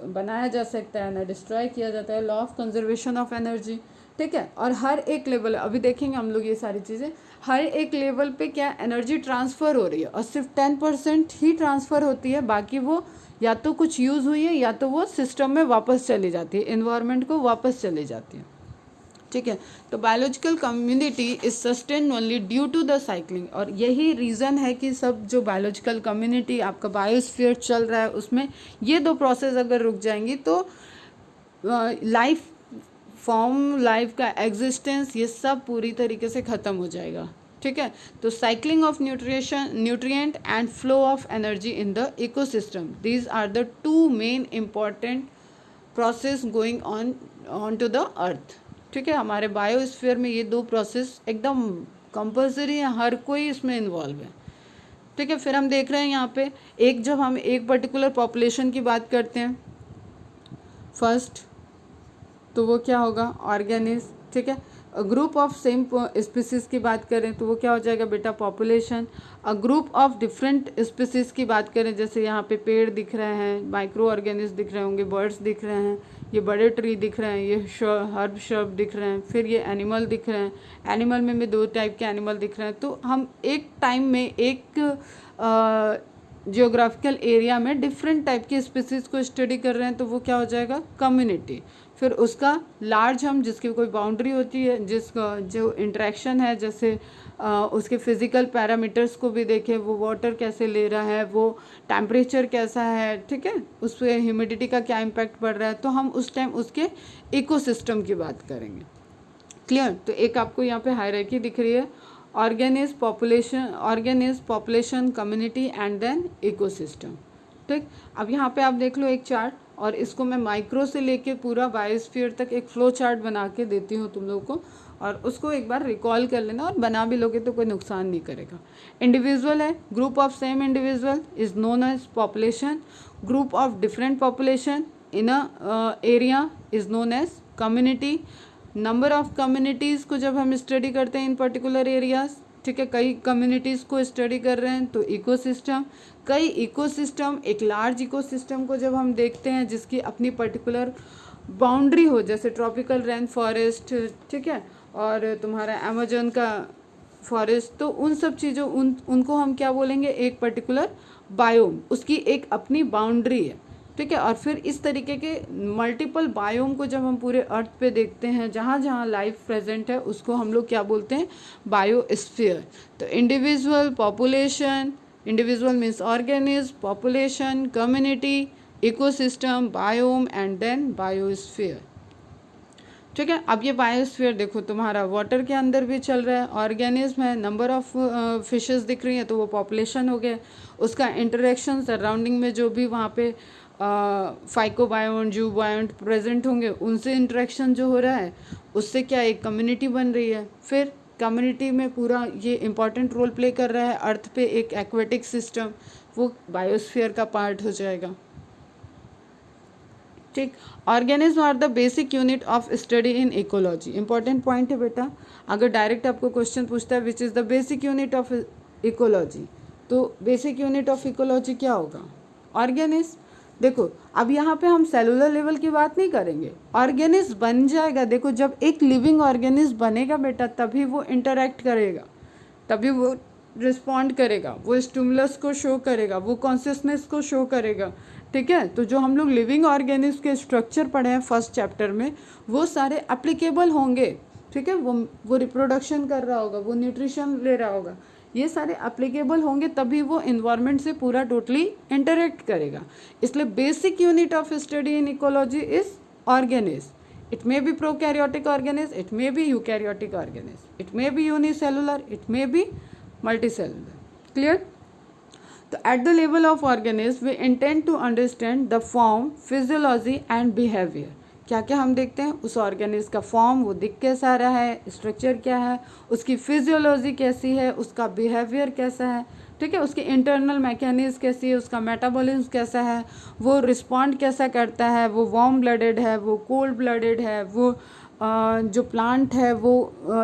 बनाया जा सकता है ना डिस्ट्रॉय किया जाता है, law of conservation of energy, ठीक है। और हर एक लेवल, अभी देखेंगे हम लोग ये सारी चीज़ें, हर एक लेवल पे क्या एनर्जी ट्रांसफ़र हो रही है, और सिर्फ 10% ही ट्रांसफ़र होती है, बाकी वो या तो कुछ यूज़ हुई है या तो वो सिस्टम में वापस चली जाती है, इन्वायरमेंट को वापस चली जाती है, ठीक है। तो biological community is sustain only due to the cycling, और यही रीज़न है कि सब जो बायोलॉजिकल कम्युनिटी आपका बायोस्फीयर चल रहा है उसमें ये दो प्रोसेस अगर रुक जाएंगी तो लाइफ फॉर्म, लाइफ का एग्जिस्टेंस, ये सब पूरी तरीके से ख़त्म हो जाएगा, ठीक है। तो cycling of nutrient and flow of energy in the ecosystem, these are the two main important process going on to the earth, ठीक है। हमारे बायोस्फीयर में ये दो प्रोसेस एकदम कंपल्सरी है, हर कोई इसमें इन्वॉल्व है, ठीक है। फिर हम देख रहे हैं यहाँ पे एक, जब हम एक पर्टिकुलर पॉपुलेशन की बात करते हैं फर्स्ट, तो वो क्या होगा, ऑर्गेनिज्म, ठीक है। ग्रुप ऑफ सेम स्पीसीज़ की बात करें तो वो क्या हो जाएगा बेटा, population. A group of different species की बात करें, जैसे यहाँ पे पेड़ दिख रहे हैं, माइक्रो ऑर्गेनिज्म दिख रहे होंगे, बर्ड्स दिख रहे हैं, ये बड़े ट्री दिख रहे हैं, ये हर्ब शर्ब दिख रहे हैं, फिर ये एनिमल दिख रहे हैं, एनिमल में भी दो टाइप के एनिमल दिख रहे हैं। तो हम एक टाइम में एक जियोग्राफिकल एरिया में डिफरेंट टाइप के स्पीसीज़ को स्टडी कर रहे हैं, तो वो क्या हो जाएगा, कम्युनिटी। फिर उसका लार्ज, हम जिसकी कोई बाउंड्री होती है, जिसका जो इंटरेक्शन है, जैसे उसके फिज़िकल पैरामीटर्स को भी देखें, वो वाटर कैसे ले रहा है, वो टेम्परेचर कैसा है, ठीक है, उस पर ह्यूमिडिटी का क्या इम्पैक्ट पड़ रहा है, तो हम उस टाइम उसके इकोसिस्टम की बात करेंगे, क्लियर। तो एक आपको यहाँ पे हायरार्की दिख रही है, organism, population, community and then ecosystem, ठीक। अब यहाँ पे आप देख लो एक चार्ट, और इसको मैं माइक्रो से लेके पूरा बायोस्फीयर तक एक फ्लो चार्ट बना के देती हूँ तुम लोगों को, और उसको एक बार रिकॉल कर लेना, और बना भी लोगे तो कोई नुकसान नहीं करेगा। इंडिविजुअल है, group of same individual is known as population, group of different population in a area is known as community, number of communities को जब हम स्टडी करते हैं इन पर्टिकुलर एरियाज, ठीक है, कई कम्युनिटीज़ को स्टडी कर रहे हैं तो इकोसिस्टम, कई इकोसिस्टम, एक लार्ज इकोसिस्टम को जब हम देखते हैं जिसकी अपनी पर्टिकुलर बाउंड्री हो, जैसे ट्रॉपिकल रेन फॉरेस्ट, ठीक है, और तुम्हारा अमेजन का फॉरेस्ट, तो उन सब चीज़ों उनको हम क्या बोलेंगे, एक पर्टिकुलर बायोम, उसकी एक अपनी बाउंड्री है, ठीक है। और फिर इस तरीके के मल्टीपल बायोम को जब हम पूरे अर्थ पे देखते हैं, जहाँ जहाँ लाइफ प्रेजेंट है, उसको हम लोग क्या बोलते हैं, बायोस्फीयर। तो individual, population, individual means organism, population, community, ecosystem, biome and then biosphere, ठीक है। अब ये बायोस्फीयर देखो तुम्हारा वाटर के अंदर भी चल रहा है, ऑर्गेनिज्म है, नंबर ऑफ फिशेस दिख रही है तो वो पॉपुलेशन हो गया, उसका इंटरेक्शन सराउंडिंग में जो भी वहाँ पे फाइकोबायोन, जूबायोन प्रेजेंट होंगे, उनसे इंटरेक्शन जो हो रहा है, उससे क्या एक कम्युनिटी बन रही है। फिर कम्युनिटी में पूरा ये इंपॉर्टेंट रोल प्ले कर रहा है अर्थ पे एक एक्वेटिक सिस्टम, वो बायोस्फीयर का पार्ट हो जाएगा, ठीक। Organism are the basic unit of study in ecology, important point है बेटा, अगर डायरेक्ट आपको क्वेश्चन पूछता है which is the basic unit of ecology, तो बेसिक यूनिट ऑफ इकोलॉजी क्या होगा, ऑर्गेनिज्म। देखो अब यहाँ पे हम सेलुलर लेवल की बात नहीं करेंगे, ऑर्गेनिज्म बन जाएगा, देखो जब एक लिविंग ऑर्गेनिज्म बनेगा बेटा तभी वो इंटरेक्ट करेगा, तभी वो रिस्पॉन्ड करेगा, वो स्टिमुलस को शो करेगा, वो कॉन्शियसनेस को शो करेगा, ठीक है। तो जो हम लोग लिविंग ऑर्गेनिज्म के स्ट्रक्चर पढ़े हैं फर्स्ट चैप्टर में, वो सारे एप्लीकेबल होंगे, ठीक है। वो रिप्रोडक्शन कर रहा होगा, वो न्यूट्रिशन ले रहा होगा, ये सारे एप्लीकेबल होंगे तभी वो इन्वायरमेंट से पूरा टोटली इंटरेक्ट करेगा। इसलिए basic unit of study in ecology is organism. It may be prokaryotic organism, it may be eukaryotic organism, it may be unicellular, it may be multicellular. Clear? तो at the level of organism we intend to understand the form, physiology and behaviour. क्या क्या हम देखते हैं, उस ऑर्गेनिज्म का फॉर्म, वो दिख कैसा रहा है, स्ट्रक्चर क्या है, उसकी फिजियोलॉजी कैसी है, उसका बिहेवियर कैसा है, ठीक है, उसकी इंटरनल मैकेनिज्म कैसी है, उसका मेटाबॉलिज्म कैसा है, वो रिस्पॉन्ड कैसा करता है, वो वार्म ब्लडेड है, वो कोल्ड ब्लडेड है, वो जो प्लांट है वो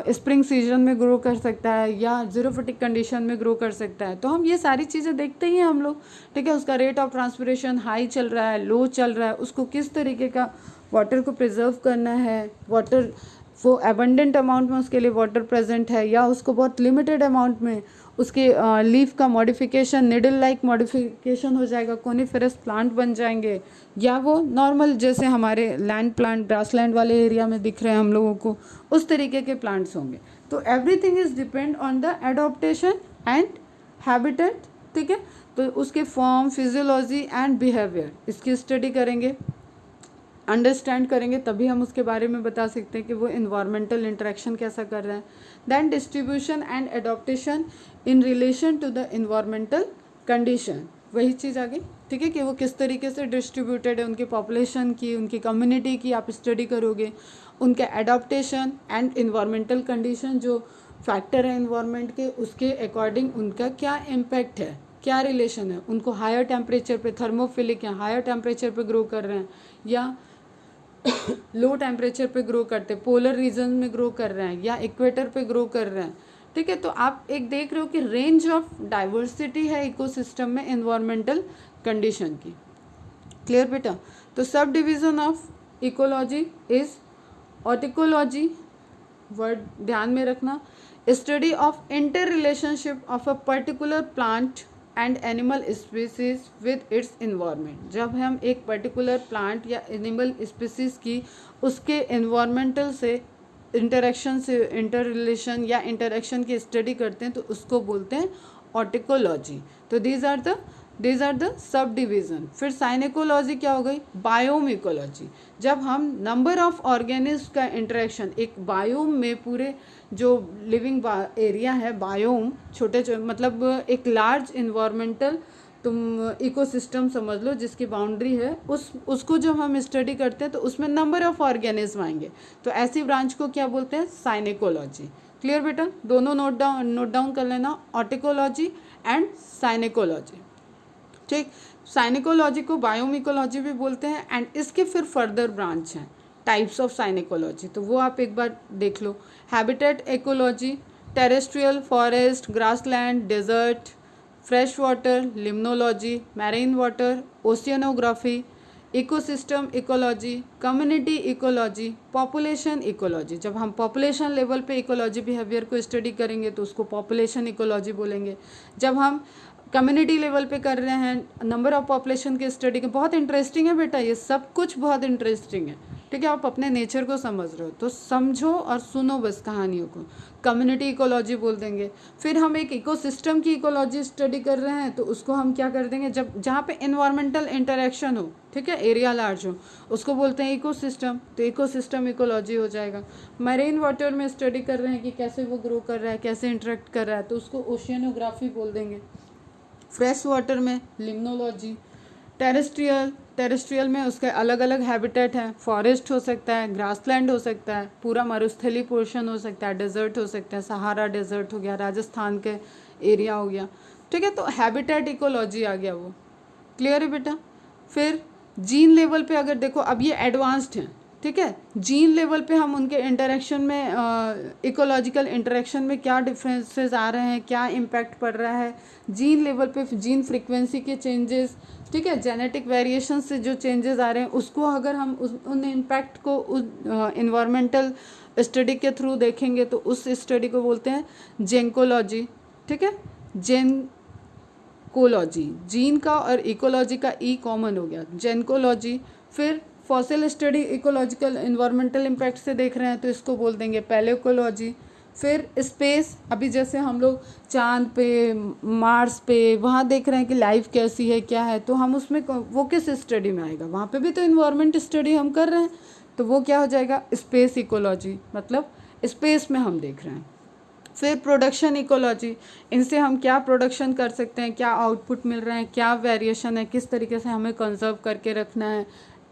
स्प्रिंग सीजन में ग्रो कर सकता है या जीरोफिटिक कंडीशन में ग्रो कर सकता है। तो हम ये सारी चीज़ें देखते ही हैं हम लोग, ठीक है। उसका रेट ऑफ ट्रांसपिरेशन हाई चल रहा है, लो चल रहा है, उसको किस तरीके का वाटर को प्रिजर्व करना है, वाटर वो एबंडेंट अमाउंट में उसके लिए वाटर प्रेजेंट है या उसको बहुत लिमिटेड अमाउंट में, उसके लीफ का मॉडिफिकेशन निडल लाइक मॉडिफिकेशन हो जाएगा, कोनिफेरस प्लांट बन जाएंगे, या वो नॉर्मल जैसे हमारे लैंड प्लांट ग्रासलैंड वाले एरिया में दिख रहे हैं हम लोगों को, उस तरीके के प्लांट्स होंगे। तो everything is depend on the adaptation and habitat, ठीक है। तो उसके फॉर्म, फिजियोलॉजी एंड बिहेवियर, इसकी स्टडी करेंगे, अंडरस्टैंड करेंगे, तभी हम उसके बारे में बता सकते हैं कि वो इन्वायरमेंटल इंटरेक्शन कैसा कर रहा है। Then distribution and adaptation in relation to the environmental condition, वही चीज़ आ गई, ठीक है, कि वो किस तरीके से डिस्ट्रीब्यूटेड है, उनकी पॉपुलेशन की, उनकी कम्युनिटी की आप स्टडी करोगे, उनके एडॉप्टेशन एंड इन्वायरमेंटल कंडीशन जो फैक्टर है इन्वायरमेंट के, उसके अकॉर्डिंग उनका क्या इम्पैक्ट है, क्या रिलेशन है, उनको हायर टेम्परेचर पे, थर्मोफिलिक या हायर टेम्परेचर पे ग्रो कर रहे हैं या लो टेम्परेचर पे ग्रो करते, पोलर रीजन में ग्रो कर रहे हैं या इक्वेटर पे ग्रो कर रहे हैं, ठीक है। तो आप एक देख रहे हो कि रेंज ऑफ डाइवर्सिटी है इकोसिस्टम में इन्वायरमेंटल कंडीशन की। क्लियर बेटा? तो sub division of ecology is autecology, word ध्यान में रखना, study of inter relationship of a particular plant and animal species with its environment. जब हम एक पर्टिकुलर प्लांट या एनिमल स्पीसीज की उसके इन्वायरमेंटल से इंटरेक्शन से, इंटर रिलेशन या इंटरेक्शन की स्टडी करते हैं तो उसको बोलते हैं ऑटिकोलॉजी। तो these are the sub division. फिर साइनिकोलॉजी क्या हो गई? Biome ecology. जब हम नंबर ऑफ ऑर्गेनिज्म का इंटरेक्शन एक बायोम में, पूरे जो लिविंग एरिया है बायोम, छोटे मतलब एक लार्ज इन्वायरमेंटल तुम इकोसिस्टम समझ लो जिसकी बाउंड्री है, उसको जब हम स्टडी करते हैं तो उसमें नंबर ऑफ ऑर्गेनिज्म आएंगे, तो ऐसी ब्रांच को क्या बोलते हैं? साइनिकोलॉजी। क्लियर बेटा? दोनों नोट डाउन कर लेना, ऑटिकोलॉजी एंड साइनिकोलॉजी, ठीक। साइनिकोलॉजी को बायोमिकोलॉजी भी बोलते हैं एंड इसके फिर फर्दर ब्रांच हैं, टाइप्स ऑफ साइनिकोलॉजी, तो वो आप एक बार देख लो। Habitat ecology, terrestrial, forest, grassland, desert, fresh water, limnology, marine water, oceanography, ecosystem ecology, community ecology, population ecology. जब हम पॉपुलेशन लेवल पे इकोलॉजी बिहेवियर को स्टडी करेंगे तो उसको पॉपुलेशन इकोलॉजी बोलेंगे। जब हम कम्युनिटी लेवल पे कर रहे हैं नंबर ऑफ पॉपुलेशन की स्टडी के, बहुत इंटरेस्टिंग है बेटा, ये सब कुछ बहुत इंटरेस्टिंग है, ठीक है। आप अपने नेचर को समझ रहे हो तो समझो और सुनो बस कहानियों को, कम्युनिटी इकोलॉजी बोल देंगे। फिर हम एक इकोसिस्टम की इकोलॉजी स्टडी कर रहे हैं तो उसको हम क्या कर देंगे, जब जहाँ पे इन्वायरमेंटल इंटरेक्शन हो, ठीक है, एरिया लार्ज हो, उसको बोलते हैं इकोसिस्टम, तो इकोसिस्टम इकोलॉजी हो जाएगा। मरीन वाटर में स्टडी कर रहे हैं कि कैसे वो ग्रो कर रहा है, कैसे इंटरेक्ट कर रहा है, तो उसको ओशियनोग्राफी बोल देंगे। फ्रेश वाटर में लिम्नोलॉजी। टेरेस्ट्रियल में उसके अलग अलग हैबिटेट हैं, फॉरेस्ट हो सकता है, ग्रासलैंड हो सकता है, पूरा मरुस्थली पोर्शन हो सकता है, डेजर्ट हो सकता है, सहारा डेजर्ट हो गया, राजस्थान के एरिया हो गया, ठीक है। तो हैबिटेट इकोलॉजी आ गया वो। क्लियर है बेटा? फिर जीन लेवल पे अगर देखो, अब ये एडवांस्ड हैं, ठीक है। जीन लेवल पे हम उनके इंटरेक्शन में, इकोलॉजिकल इंटरेक्शन में क्या डिफरेंसेस आ रहे हैं, क्या इम्पैक्ट पड़ रहा है जीन लेवल पे, जीन फ्रीक्वेंसी के चेंजेस, ठीक है, जेनेटिक वेरिएशन से जो चेंजेस आ रहे हैं उसको अगर हम उन इम्पैक्ट को इन्वायरमेंटल स्टडी के थ्रू देखेंगे तो उस स्टडी को बोलते हैं जेंकोलॉजी, ठीक है। जेनकोलॉजी, जीन का और इकोलॉजी का ई कॉमन हो गया, जेनकोलॉजी। फिर fossil study ecological environmental impact से देख रहे हैं तो इसको बोल देंगे पैलेकोलॉजी। फिर स्पेस, अभी जैसे हम लोग चांद पे, मार्स पे वहाँ देख रहे हैं कि लाइफ कैसी है, क्या है, तो हम उसमें वो किस स्टडी में आएगा? वहाँ पे भी तो इन्वायरमेंट स्टडी हम कर रहे हैं, तो वो क्या हो जाएगा? स्पेस इकोलॉजी, मतलब स्पेस में हम देख रहे हैं। फिर प्रोडक्शन इकोलॉजी, इनसे हम क्या प्रोडक्शन कर सकते हैं, क्या आउटपुट मिल रहे हैं, क्या वेरिएशन है, किस तरीके से हमें कंजर्व करके रखना है,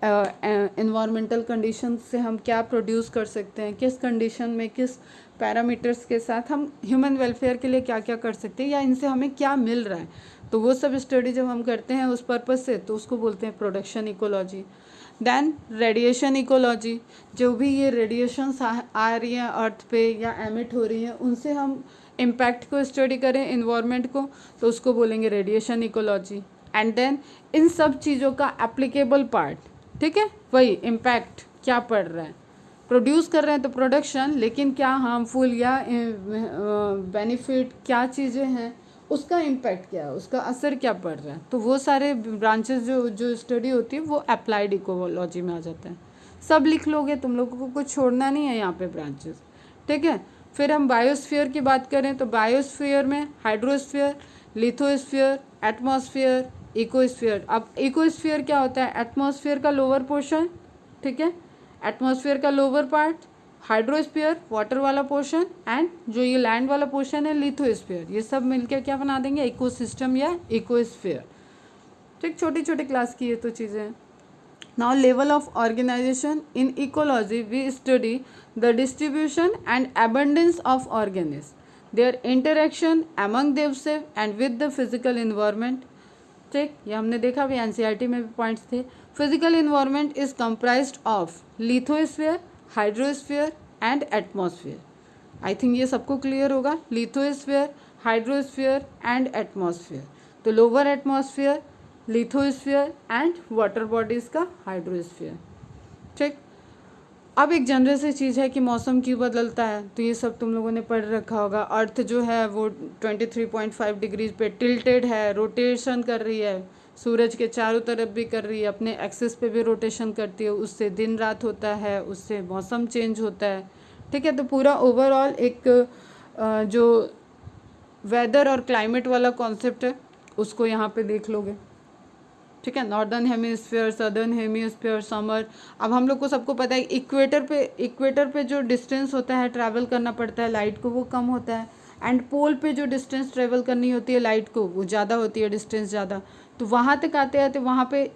एनवायरमेंटल कंडीशन से हम क्या प्रोड्यूस कर सकते हैं, किस कंडीशन में किस पैरामीटर्स के साथ हम ह्यूमन वेलफेयर के लिए क्या क्या कर सकते हैं, या इनसे हमें क्या मिल रहा है। तो वो सब स्टडी जब हम करते हैं उस पर्पज़ से, तो उसको बोलते हैं production ecology. Then radiation ecology, जो भी ये रेडिएशंस आ रही हैं अर्थ पे या एमिट हो रही हैं, उनसे हम इम्पैक्ट को स्टडी करें इन्वायरमेंट को, तो उसको बोलेंगे radiation ecology. And then in सब चीज़ों का एप्लीकेबल पार्ट, ठीक है, वही इम्पैक्ट क्या पड़ रहा है, प्रोड्यूस कर रहे हैं तो प्रोडक्शन, लेकिन क्या हार्मफुल या बेनिफिट क्या चीज़ें हैं, उसका इम्पैक्ट क्या है, उसका असर क्या पड़ रहा है। तो वो सारे ब्रांचेस जो स्टडी होती है वो अप्लाइड इकोलॉजी में आ जाता है। सब लिख लोगे, तुम लोगों को कुछ छोड़ना नहीं है यहाँ पे ब्रांचेस, ठीक है। फिर हम बायोस्फीयर की बात करें तो बायोस्फीयर में हाइड्रोस्फीयर, लिथोस्फीयर, एटमॉस्फेयर, इकोस्फीयर। अब इकोस्फीयर क्या होता है, एटमॉस्फेयर का लोअर पोर्शन, ठीक है, एटमॉस्फेयर का लोअर पार्ट, हाइड्रोस्फीयर वाटर वाला पोर्शन, एंड जो ये लैंड वाला पोर्शन है लिथोस्फीयर, ये सब मिलकर क्या बना देंगे, इकोसिस्टम या इकोस्फीयर। ठीक, छोटी छोटी क्लास की ये तो चीज़ें हैं। Now level of organisation in ecology we study the distribution and abundance of organism, their interaction among themselves and with the physical environment. ठीक, ये हमने देखा भी, एनसीईआरटी में भी पॉइंट्स थे। Physical environment is comprised of lithosphere, hydrosphere and atmosphere. I think ये सबको क्लियर होगा, लिथोस्फीयर, हाइड्रोस्फीयर एंड एटमॉस्फेयर। तो lower atmosphere, lithosphere and water bodies का हाइड्रोस्फीयर। ठीक, अब एक जनरल सी चीज़ है कि मौसम क्यों बदलता है, तो ये सब तुम लोगों ने पढ़ रखा होगा। अर्थ जो है वो 23.5 डिग्रीज पे टिल्टेड है, रोटेशन कर रही है, सूरज के चारों तरफ भी कर रही है, अपने एक्सिस पे भी रोटेशन करती है, उससे दिन रात होता है, उससे मौसम चेंज होता है। ठीक है, तो पूरा ओवरऑल एक जो वेदर और क्लाइमेट वाला कॉन्सेप्ट है उसको यहाँ पे देख लोगे। ठीक है, northern hemisphere, southern hemisphere, summer. अब हम लोग को सबको पता है इक्वेटर पे जो डिस्टेंस होता है ट्रैवल करना पड़ता है लाइट को, वो कम होता है, एंड पोल पे जो डिस्टेंस ट्रैवल करनी होती है लाइट को, वो ज़्यादा होती है, डिस्टेंस ज़्यादा। तो वहाँ तक आते आते वहाँ पे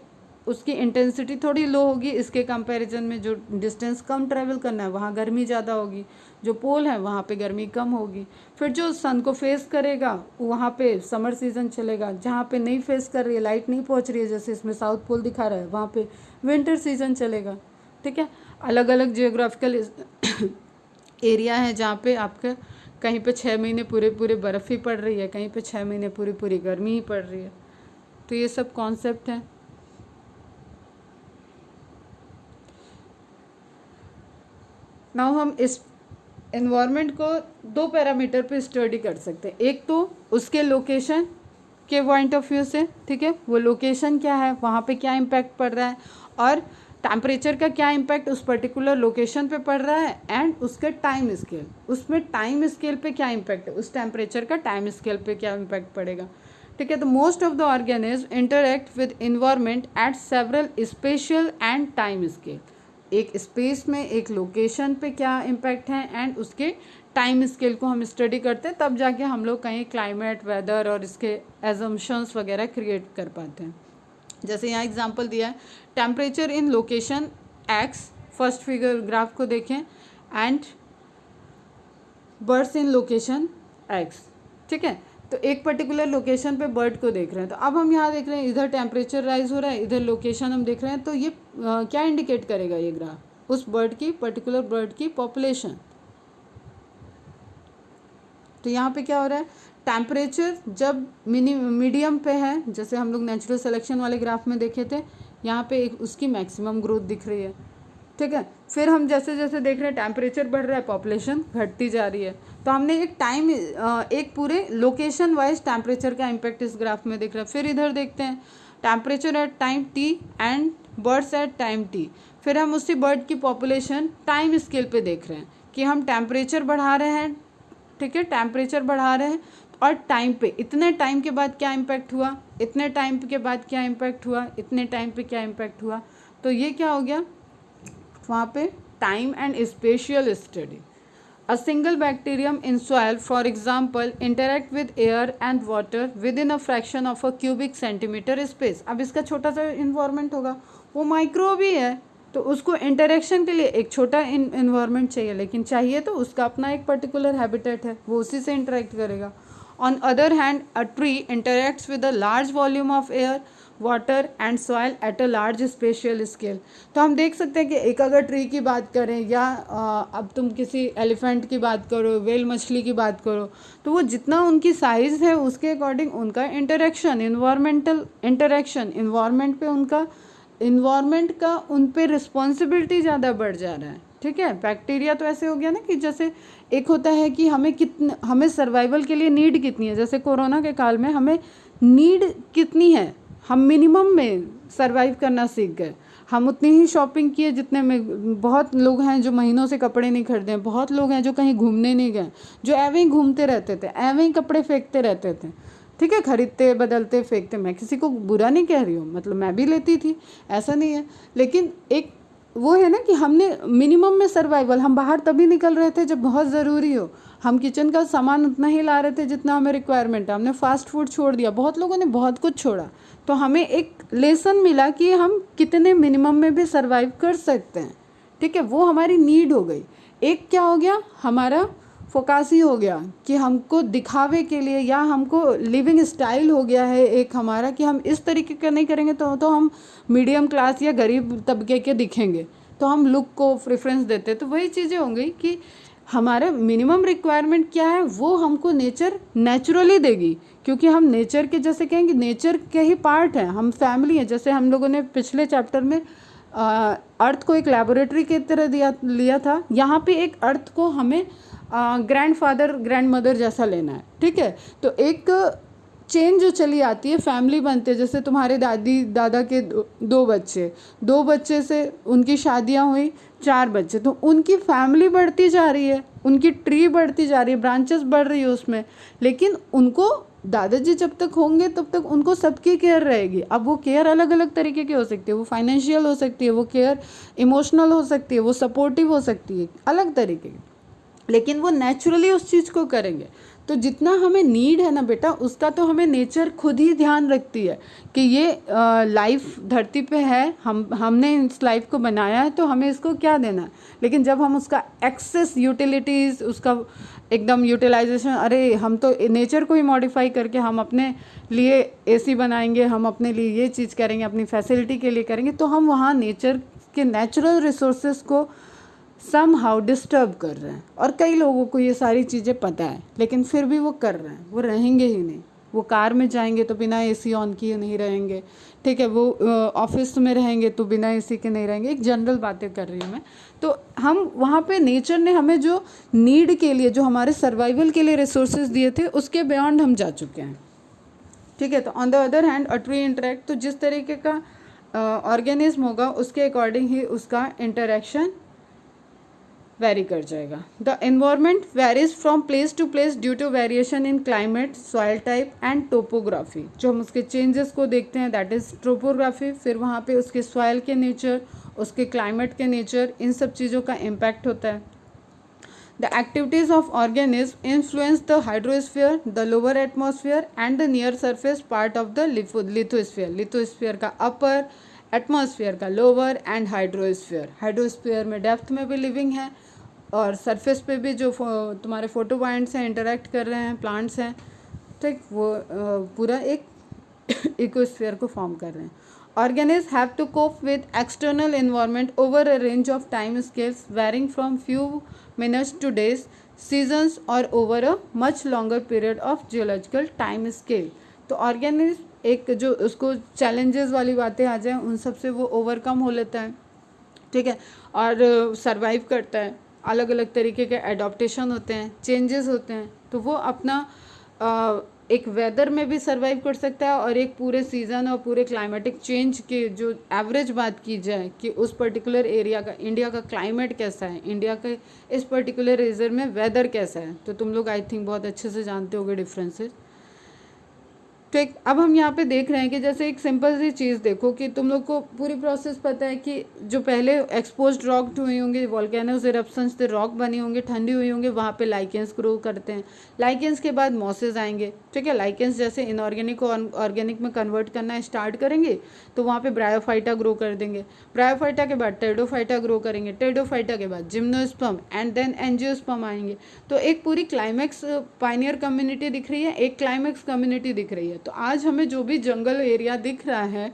उसकी इंटेंसिटी थोड़ी लो होगी, इसके कंपैरिजन में जो डिस्टेंस कम ट्रैवल करना है वहाँ गर्मी ज़्यादा होगी, जो पोल है वहाँ पे गर्मी कम होगी। फिर जो सन को फेस करेगा वहाँ पे समर सीजन चलेगा, जहाँ पे नहीं फेस कर रही है, लाइट नहीं पहुँच रही है, जैसे इसमें साउथ पोल दिखा रहा है, वहाँ पे विंटर सीजन चलेगा। ठीक है, अलग अलग जियोग्राफिकल एरिया है जहाँ पे आपका कहीं पे 6 महीने पूरे पूरे बर्फ़ ही पड़ रही है, कहीं पे 6 महीने पूरी पूरी गर्मी ही पड़ रही है। तो ये सब कॉन्सेप्ट हैं। नाउ हम इस एनवायरनमेंट को 2 पैरामीटर पे स्टडी कर सकते हैं। एक तो उसके लोकेशन के पॉइंट ऑफ व्यू से, ठीक है, वो लोकेशन क्या है, वहाँ पे क्या इम्पैक्ट पड़ रहा है, और टेम्परेचर का क्या इम्पैक्ट उस पर्टिकुलर लोकेशन पे पड़ रहा है, एंड उसके टाइम स्केल, उसमें टाइम स्केल पे क्या इम्पैक्ट है, उस टेम्परेचर का टाइम स्केल पे क्या इम्पैक्ट पड़ेगा। ठीक है, तो most of the organism interact with environment at several spatial and time scale. एक स्पेस में, एक लोकेशन पे क्या इम्पैक्ट है, एंड उसके टाइम स्केल को हम स्टडी करते हैं, तब जाके हम लोग कहीं क्लाइमेट, वेदर और इसके एजम्पशंस वगैरह क्रिएट कर पाते हैं। जैसे यहाँ एग्जांपल दिया है, temperature in location x, first figure graph को देखें, and birds in location x. ठीक है, तो एक पर्टिकुलर लोकेशन पे बर्ड को देख रहे हैं, तो अब हम यहाँ देख रहे हैं इधर टेम्परेचर राइज हो रहा है, इधर लोकेशन हम देख रहे हैं, तो ये क्या इंडिकेट करेगा ये ग्राफ, उस बर्ड की, पर्टिकुलर बर्ड की पॉपुलेशन। तो यहाँ पे क्या हो रहा है, टेम्परेचर जब मीडियम पे है, जैसे हम लोग नेचुरल सिलेक्शन वाले ग्राफ में देखे थे, यहाँ पे एक उसकी मैक्सिमम ग्रोथ दिख रही है। ठीक है, फिर हम जैसे जैसे देख रहे हैं टेम्परेचर बढ़ रहा है, पॉपुलेशन घटती जा रही है, तो हमने एक टाइम, एक पूरे लोकेशन वाइज टेम्परेचर का इम्पैक्ट इस ग्राफ में दिख रहा है। फिर इधर देखते हैं temperature at time T and birds at time T. फिर हम उसी बर्ड की पॉपुलेशन टाइम स्केल पे देख रहे हैं कि हम टेम्परेचर बढ़ा रहे हैं, ठीक है, टेम्परेचर बढ़ा रहे हैं, और टाइम पे, इतने टाइम के बाद क्या इम्पैक्ट हुआ, इतने टाइम के बाद क्या इम्पैक्ट हुआ, इतने टाइम पे क्या इम्पैक्ट हुआ। तो ये क्या हो गया वहाँ पे, time and spatial study. A single bacterium in soil, for example, interact with air and water within a fraction of a cubic centimeter space. अब इसका छोटा सा इन्वायरमेंट होगा, वो माइक्रोब ही है, तो उसको इंटरेक्शन के लिए एक छोटा इन्वायरमेंट चाहिए, लेकिन चाहिए तो उसका अपना एक पर्टिकुलर हैबिटेट है, वो उसी से इंटरेक्ट करेगा. On other hand, a tree interacts with a large volume of air, water and soil at a large spatial scale. तो हम देख सकते हैं कि एक अगर ट्री की बात करें या अब तुम किसी एलिफेंट की बात करो, वेल मछली की बात करो, तो वो जितना उनकी साइज़ है उसके अकॉर्डिंग उनका इंटरेक्शन, इन्वायरमेंटल इंटरेक्शन, इन्वायरमेंट पे उनका, इन्वायरमेंट का उन पे रिस्पॉन्सिबिलिटी ज़्यादा बढ़ जा रहा है. ठीक है, बैक्टीरिया तो ऐसे हो गया ना कि जैसे एक होता है कि हमें सर्वाइवल के लिए नीड कितनी है. जैसे कोरोना के काल में हमें नीड कितनी है, हम मिनिमम में सर्वाइव करना सीख गए. हम उतनी ही शॉपिंग किए जितने में. बहुत लोग हैं जो महीनों से कपड़े नहीं खरीदे हैं, बहुत लोग हैं जो कहीं घूमने नहीं गए, जो एवं ही घूमते रहते थे, एवं ही कपड़े फेंकते रहते थे. ठीक है, खरीदते बदलते फेंकते. मैं किसी को बुरा नहीं कह रही हूँ, मतलब मैं भी लेती थी, ऐसा नहीं है, लेकिन एक वो है ना कि हमने मिनिमम में सर्वाइवल, हम बाहर तभी निकल रहे थे जब बहुत ज़रूरी हो. हम किचन का सामान उतना ही ला रहे थे जितना हमें रिक्वायरमेंट है. हमने फास्ट फूड छोड़ दिया, बहुत लोगों ने बहुत कुछ छोड़ा. तो हमें एक लेसन मिला कि हम कितने मिनिमम में भी सर्वाइव कर सकते हैं. ठीक है, वो हमारी नीड हो गई. एक क्या हो गया, हमारा फोकासी हो गया कि हमको दिखावे के लिए, या हमको लिविंग स्टाइल हो गया है एक हमारा कि हम इस तरीके का नहीं करेंगे तो हम मीडियम क्लास या गरीब तबके के दिखेंगे, तो हम लुक को प्रेफरेंस देते. तो वही चीज़ें हो गई कि हमारा मिनिमम रिक्वायरमेंट क्या है वो हमको नेचर नेचुरली देगी, क्योंकि हम नेचर के, जैसे कहेंगे नेचर के ही पार्ट हैं, हम फैमिली हैं. जैसे हम लोगों ने पिछले चैप्टर में अर्थ को एक लेबोरेटरी की तरह लिया था, यहाँ पे एक अर्थ को हमें ग्रैंडफादर ग्रैंडमदर जैसा लेना है. ठीक है, तो एक चेन जो चली आती है, फैमिली बनते हैं. जैसे तुम्हारे दादी दादा के दो बच्चे से उनकी शादियां हुई, 4 बच्चे, तो उनकी फैमिली बढ़ती जा रही है, उनकी ट्री बढ़ती जा रही है, ब्रांचेस बढ़ रही है उसमें. लेकिन उनको दादाजी जब तक होंगे तब तक उनको सबकी केयर रहेगी. अब वो केयर अलग अलग तरीके की हो सकती है, वो फाइनेंशियल हो सकती है, वो केयर इमोशनल हो सकती है, वो सपोर्टिव हो सकती है, अलग तरीके की, लेकिन वो नेचुरली उस चीज़ को करेंगे. तो जितना हमें नीड है ना बेटा, उसका तो हमें नेचर खुद ही ध्यान रखती है कि ये लाइफ धरती पे है, हमने इस लाइफ को बनाया है, तो हमें इसको क्या देना है. लेकिन जब हम उसका एक्सेस यूटिलिटीज़, उसका एकदम यूटिलाइजेशन, अरे हम तो नेचर को ही मॉडिफाई करके हम अपने लिए एसी बनाएंगे, हम अपने लिए ये चीज़ करेंगे, अपनी फैसिलिटी के लिए करेंगे, तो हम वहाँ नेचर के नेचुरल रिसोर्सेज को समहाउ डिस्टर्ब कर रहे हैं. और कई लोगों को ये सारी चीज़ें पता है, लेकिन फिर भी वो कर रहे हैं. वो रहेंगे ही नहीं. वो कार में जाएंगे तो बिना एसी ऑन किए नहीं रहेंगे. ठीक है, वो ऑफिस में रहेंगे तो बिना एसी के नहीं रहेंगे. एक जनरल बातें कर रही हूँ मैं. तो हम वहाँ पे नेचर ने हमें जो नीड के लिए, जो हमारे सर्वाइवल के लिए रिसोर्सेज दिए थे, उसके बियॉन्ड हम जा चुके हैं. ठीक है, तो on the other hand a tree interact, तो जिस तरीके का ऑर्गेनिज्म होगा उसके अकॉर्डिंग ही उसका इंटरेक्शन वेरी कर जाएगा. The environment varies from place to place due to variation in climate, soil type and topography. जो हम उसके चेंजेस को देखते हैं दैट इज टोपोग्राफी. फिर वहाँ पे उसके सॉइल के नेचर, उसके क्लाइमेट के नेचर, इन सब चीज़ों का इम्पैक्ट होता है. The activities of organism influence the hydrosphere, the lower atmosphere and the near surface part of the lithosphere. Lithosphere का अपर, एटमॉस्फेयर का लोअर एंड हाइड्रोस्फीयर. हाइड्रोस्फीयर में डेप्थ में भी लिविंग है, और सरफेस पे भी जो तुम्हारे फोटोबाइंट्स हैं, इंटरेक्ट कर रहे हैं, प्लांट्स हैं. ठीक, वो पूरा एक इकोस्फीयर को फॉर्म कर रहे हैं. Organisms have to cope with external environment over a range of time scales varying from few minutes to days, seasons or over a much longer period of geological time scale. तो ऑर्गेनिज्म एक जो उसको चैलेंजेस वाली बातें आ जाए उन सब से वो ओवरकम हो लेता है. ठीक है, और सर्वाइव करता है. अलग अलग तरीके के एडॉप्टेशन होते हैं, चेंजेस होते हैं, तो वो अपना एक वेदर में भी सर्वाइव कर सकता है, और एक पूरे सीज़न और पूरे क्लाइमेटिक चेंज के जो एवरेज बात की जाए कि उस पर्टिकुलर एरिया का, इंडिया का क्लाइमेट कैसा है, इंडिया के इस पर्टिकुलर रीजन में वेदर कैसा है, तो तुम लोग आई थिंक बहुत अच्छे से जानते होगे डिफरेंसेस. ठीक, अब हम यहाँ पे देख रहे हैं कि जैसे एक सिंपल सी चीज़ देखो कि तुम लोग को पूरी प्रोसेस पता है कि जो पहले एक्सपोज्ड रॉक हुई होंगी, वॉल्केनोज इरप्शंस से रॉक बनी होंगी, ठंडी हुई होंगी, वहाँ पे लाइकेंस ग्रो करते हैं। लाइकेंस के बाद मॉसेस आएंगे, ठीक है। लाइकेंस जैसे इनऑर्गेनिक को ऑर्गेनिक में कन्वर्ट करना स्टार्ट करेंगे तो वहाँ पे ब्रायोफाइटा ग्रो कर देंगे। ब्रायोफाइटा के बाद टेरिडोफाइटा ग्रो करेंगे। टेरिडोफाइटा के बाद जिम्नोस्पर्म एंड देन एंजियोस्पर्म आएंगे। तो एक पूरी क्लाइमेक्स पायनियर कम्युनिटी दिख रही है, एक क्लाइमेक्स कम्युनिटी दिख रही है। तो आज हमें जो भी जंगल एरिया दिख रहा है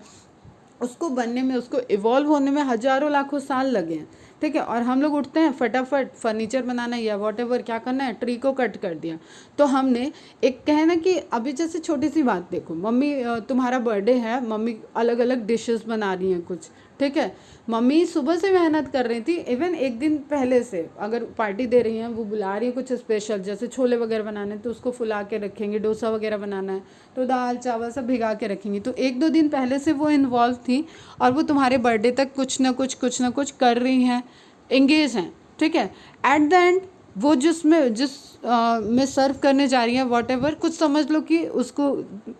उसको बनने में, उसको इवॉल्व होने में हजारों लाखों साल लगे हैं, ठीक है। और हम लोग उठते हैं फटाफट फर्नीचर बनाना या वॉटेवर क्या करना है, ट्री को कट कर दिया। तो हमने एक कहना कि अभी जैसे छोटी सी बात देखो, मम्मी तुम्हारा बर्थडे है, मम्मी अलग अलग डिशेस बना रही हैं कुछ, ठीक है। मम्मी सुबह से मेहनत कर रही थी, इवन एक दिन पहले से अगर पार्टी दे रही हैं, वो बुला रही है कुछ स्पेशल, जैसे छोले वगैरह बनाने तो उसको फुला के रखेंगे, डोसा वगैरह बनाना है तो दाल चावल सब भिगा के रखेंगी। तो एक दो दिन पहले से वो इन्वॉल्व थी और वो तुम्हारे बर्थडे तक कुछ ना कुछ कर रही हैं, एंगेज हैं, ठीक है। एट द एंड वो जिस में सर्व करने जा रही हैं वॉटेवर, कुछ समझ लो कि उसको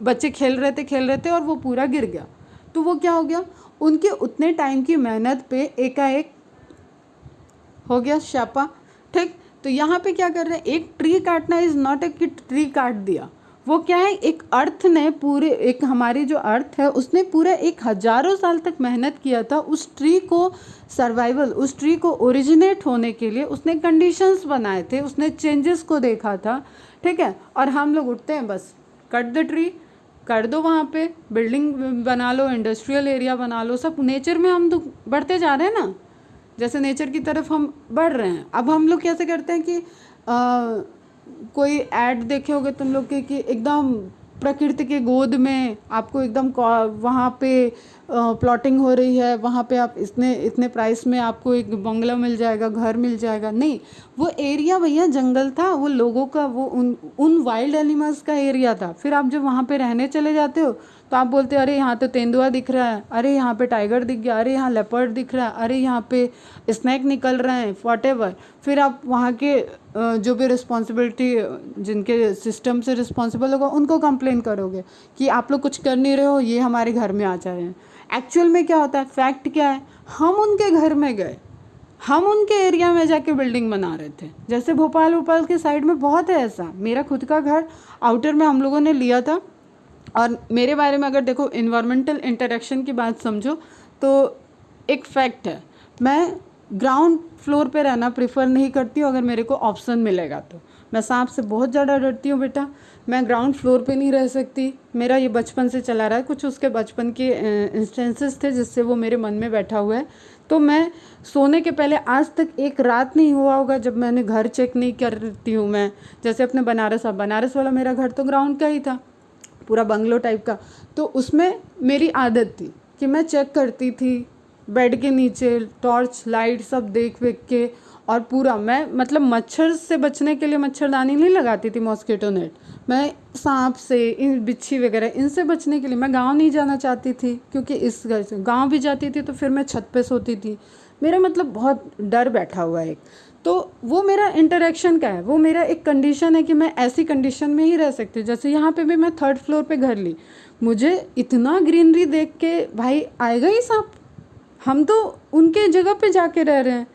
बच्चे खेल रहे थे और वो पूरा गिर गया। तो वो क्या हो गया, उनके उतने टाइम की मेहनत पे एकाएक हो गया शापा, ठीक। तो यहाँ पे क्या कर रहे हैं, एक ट्री काटना इज नॉट ए कि ट्री काट दिया, वो क्या है, एक अर्थ ने पूरे, एक हमारी जो अर्थ है उसने पूरा एक हजारों साल तक मेहनत किया था उस ट्री को सर्वाइवल, उस ट्री को ओरिजिनेट होने के लिए उसने कंडीशंस बनाए थे, उसने चेंजेस को देखा था, ठीक है। और हम लोग उठते हैं बस कट द ट्री, कर दो, वहाँ पे बिल्डिंग बना लो, इंडस्ट्रियल एरिया बना लो, सब नेचर में हम तो बढ़ते जा रहे हैं ना, जैसे नेचर की तरफ हम बढ़ रहे हैं। अब हम लोग कैसे करते हैं कि कोई ऐड देखे होगे तुम लोग के कि एकदम प्रकृति के गोद में आपको एकदम वहाँ पे प्लॉटिंग हो रही है, वहाँ पे आप इतने प्राइस में आपको एक बंगला मिल जाएगा, घर मिल जाएगा। नहीं, वो एरिया भैया जंगल था, वो लोगों का, वो उन वाइल्ड एनिमल्स का एरिया था। फिर आप जब वहाँ पे रहने चले जाते हो तो आप बोलते हो अरे यहाँ तो तेंदुआ दिख रहा है, अरे यहाँ पे टाइगर दिख गया, अरे यहाँ लेपर्ड दिख रहा है, अरे यहाँ पे स्नैक निकल रहे हैं, व्हाटएवर। फिर आप वहाँ के जो भी रिस्पॉन्सिबिलिटी, जिनके सिस्टम से रिस्पॉन्सिबल होगा, उनको कंप्लेन करोगे कि आप लोग कुछ कर नहीं रहे हो, ये हमारे घर में आ जा रहे हैं। एक्चुअल में क्या होता है, फैक्ट क्या है, हम उनके घर में गए, हम उनके एरिया में जाके बिल्डिंग बना रहे थे। जैसे भोपाल के साइड में बहुत है ऐसा। मेरा खुद का घर आउटर में हम लोगों ने लिया था, और मेरे बारे में अगर देखो, इन्वायरमेंटल इंटरेक्शन की बात समझो तो एक फैक्ट है, मैं ग्राउंड फ्लोर पे रहना प्रेफर नहीं करती हूँ। अगर मेरे को ऑप्शन मिलेगा तो मैं सांप से बहुत ज़्यादा डरती हूँ बेटा, मैं ग्राउंड फ्लोर पे नहीं रह सकती। मेरा ये बचपन से चला रहा है, कुछ उसके बचपन के इंस्टेंसेस थे जिससे वो मेरे मन में बैठा हुआ है। तो मैं सोने के पहले आज तक एक रात नहीं हुआ होगा जब मैंने घर चेक नहीं करती हूँ। मैं जैसे अपने बनारस वाला मेरा घर तो ग्राउंड का ही था, पूरा बंगलो टाइप का। तो उसमें मेरी आदत थी कि मैं चेक करती थी बेड के नीचे, टॉर्च लाइट सब देख के, और पूरा मैं मतलब मच्छर से बचने के लिए मच्छरदानी नहीं लगाती थी, मॉस्किटो नेट। मैं सांप से, इन बिच्छी वगैरह इनसे बचने के लिए मैं गांव नहीं जाना चाहती थी, क्योंकि इस घर से गांव भी जाती थी तो फिर मैं छत पे सोती थी। मेरा मतलब बहुत डर बैठा हुआ है एक। तो वो मेरा इंटरेक्शन का है, वो मेरा एक कंडीशन है कि मैं ऐसी कंडीशन में ही रह सकती हूँ। जैसे यहाँ पे भी मैं 3rd फ्लोर पे घर ली, मुझे इतना ग्रीनरी देख के भाई आएगा ही सांप। हम तो उनके जगह पे जाके रह रहे हैं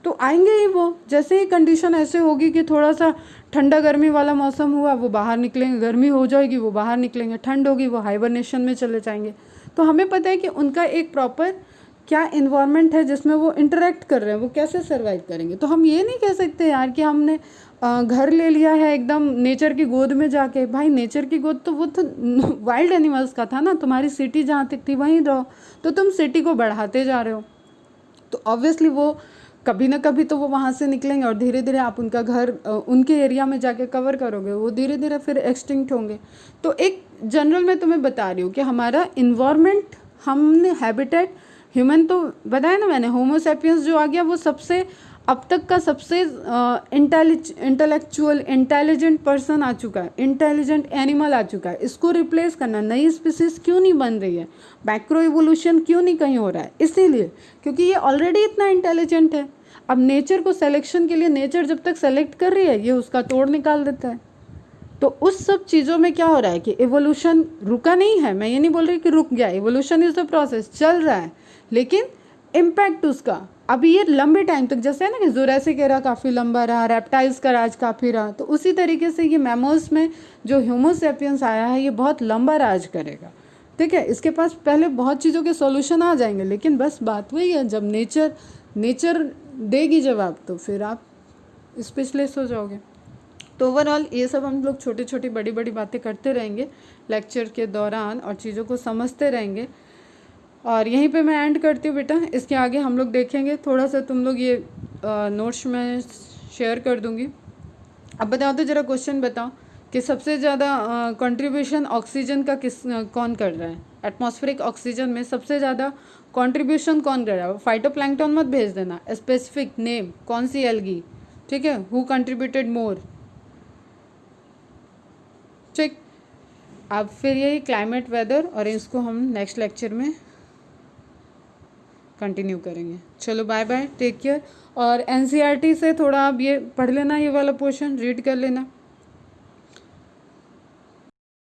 तो आएंगे ही वो। जैसे ही कंडीशन ऐसे होगी कि थोड़ा सा ठंडा गर्मी वाला मौसम हुआ, वो बाहर निकलेंगे, गर्मी हो जाएगी वो बाहर निकलेंगे, ठंड होगी वो हाइबरनेशन में चले जाएंगे। तो हमें पता है कि उनका एक प्रॉपर क्या इन्वायरमेंट है जिसमें वो इंटरेक्ट कर रहे हैं, वो कैसे सर्वाइव करेंगे। तो हम ये नहीं कह सकते यार कि हमने घर ले लिया है एकदम नेचर की गोद में जाके। भाई नेचर की गोद तो वो तो वाइल्ड एनिमल्स का था ना, तुम्हारी सिटी जहाँ तक थी वहीं रहो, तो तुम सिटी को बढ़ाते जा रहे हो। तो ऑब्वियसली वो कभी ना कभी तो वो वहाँ से निकलेंगे और धीरे धीरे आप उनका घर उनके एरिया में जाके कवर करोगे, वो धीरे धीरे फिर एक्सटिंक्ट होंगे। तो एक जनरल मैं तुम्हें बता रही हूँ कि हमारा इन्वायरमेंट, हमने हैबिटेट, ह्यूमन तो बताया ना मैंने, होमो सैपियंस जो आ गया वो सबसे अब तक का सबसे इंटेलेक्चुअल इंटेलिजेंट पर्सन आ चुका है, इंटेलिजेंट एनिमल आ चुका है। इसको रिप्लेस करना, नई स्पीसीज क्यों नहीं बन रही है, मैक्रो इवोल्यूशन क्यों नहीं कहीं हो रहा है, इसीलिए क्योंकि ये ऑलरेडी इतना इंटेलिजेंट है। अब नेचर को सिलेक्शन के लिए, नेचर जब तक सेलेक्ट कर रही है ये उसका तोड़ निकाल देता है। तो उस सब चीज़ों में क्या हो रहा है कि एवोल्यूशन रुका नहीं है, मैं ये नहीं बोल रही कि रुक गया, एवोल्यूशन इज द प्रोसेस, चल रहा है, लेकिन इम्पैक्ट उसका अभी ये लंबे टाइम तक, जैसे है ना कि जुरासिक एरा काफ़ी लंबा रहा, रेप्टाइल्स का राज काफ़ी रहा, तो उसी तरीके से ये मैमल्स में जो ह्यूमो सेपियंस आया है ये बहुत लंबा राज करेगा। ठीक है, इसके पास पहले बहुत चीज़ों के सॉल्यूशन आ जाएंगे, लेकिन बस बात वही है, जब नेचर देगी जवाब तो फिर आप स्पेशलिस्ट हो जाओगे। तो ओवरऑल ये सब हम लोग छोटी छोटी बड़ी बड़ी बातें करते रहेंगे लेक्चर के दौरान और चीज़ों को समझते रहेंगे। और यहीं पे मैं एंड करती हूँ बेटा, इसके आगे हम लोग देखेंगे, थोड़ा सा तुम लोग ये नोट्स में शेयर कर दूँगी। अब बताओ तो ज़रा क्वेश्चन बताओ कि सबसे ज़्यादा कंट्रीब्यूशन ऑक्सीजन का कौन कर रहा है, एटमॉस्फेरिक ऑक्सीजन में सबसे ज़्यादा कंट्रीब्यूशन कौन कर रहा है। फाइटोप्लैंक्टन मत भेज देना, स्पेसिफिक नेम कौन सी एल्गी, ठीक है, हु कंट्रीब्यूटेड मोर। ठीक, अब फिर यही क्लाइमेट वेदर और इसको हम नेक्स्ट लेक्चर में कंटिन्यू करेंगे। चलो बाय बाय, टेक केयर। और एनसीईआरटी से थोड़ा आप ये पढ़ लेना, ये वाला पोर्शन रीड कर लेना।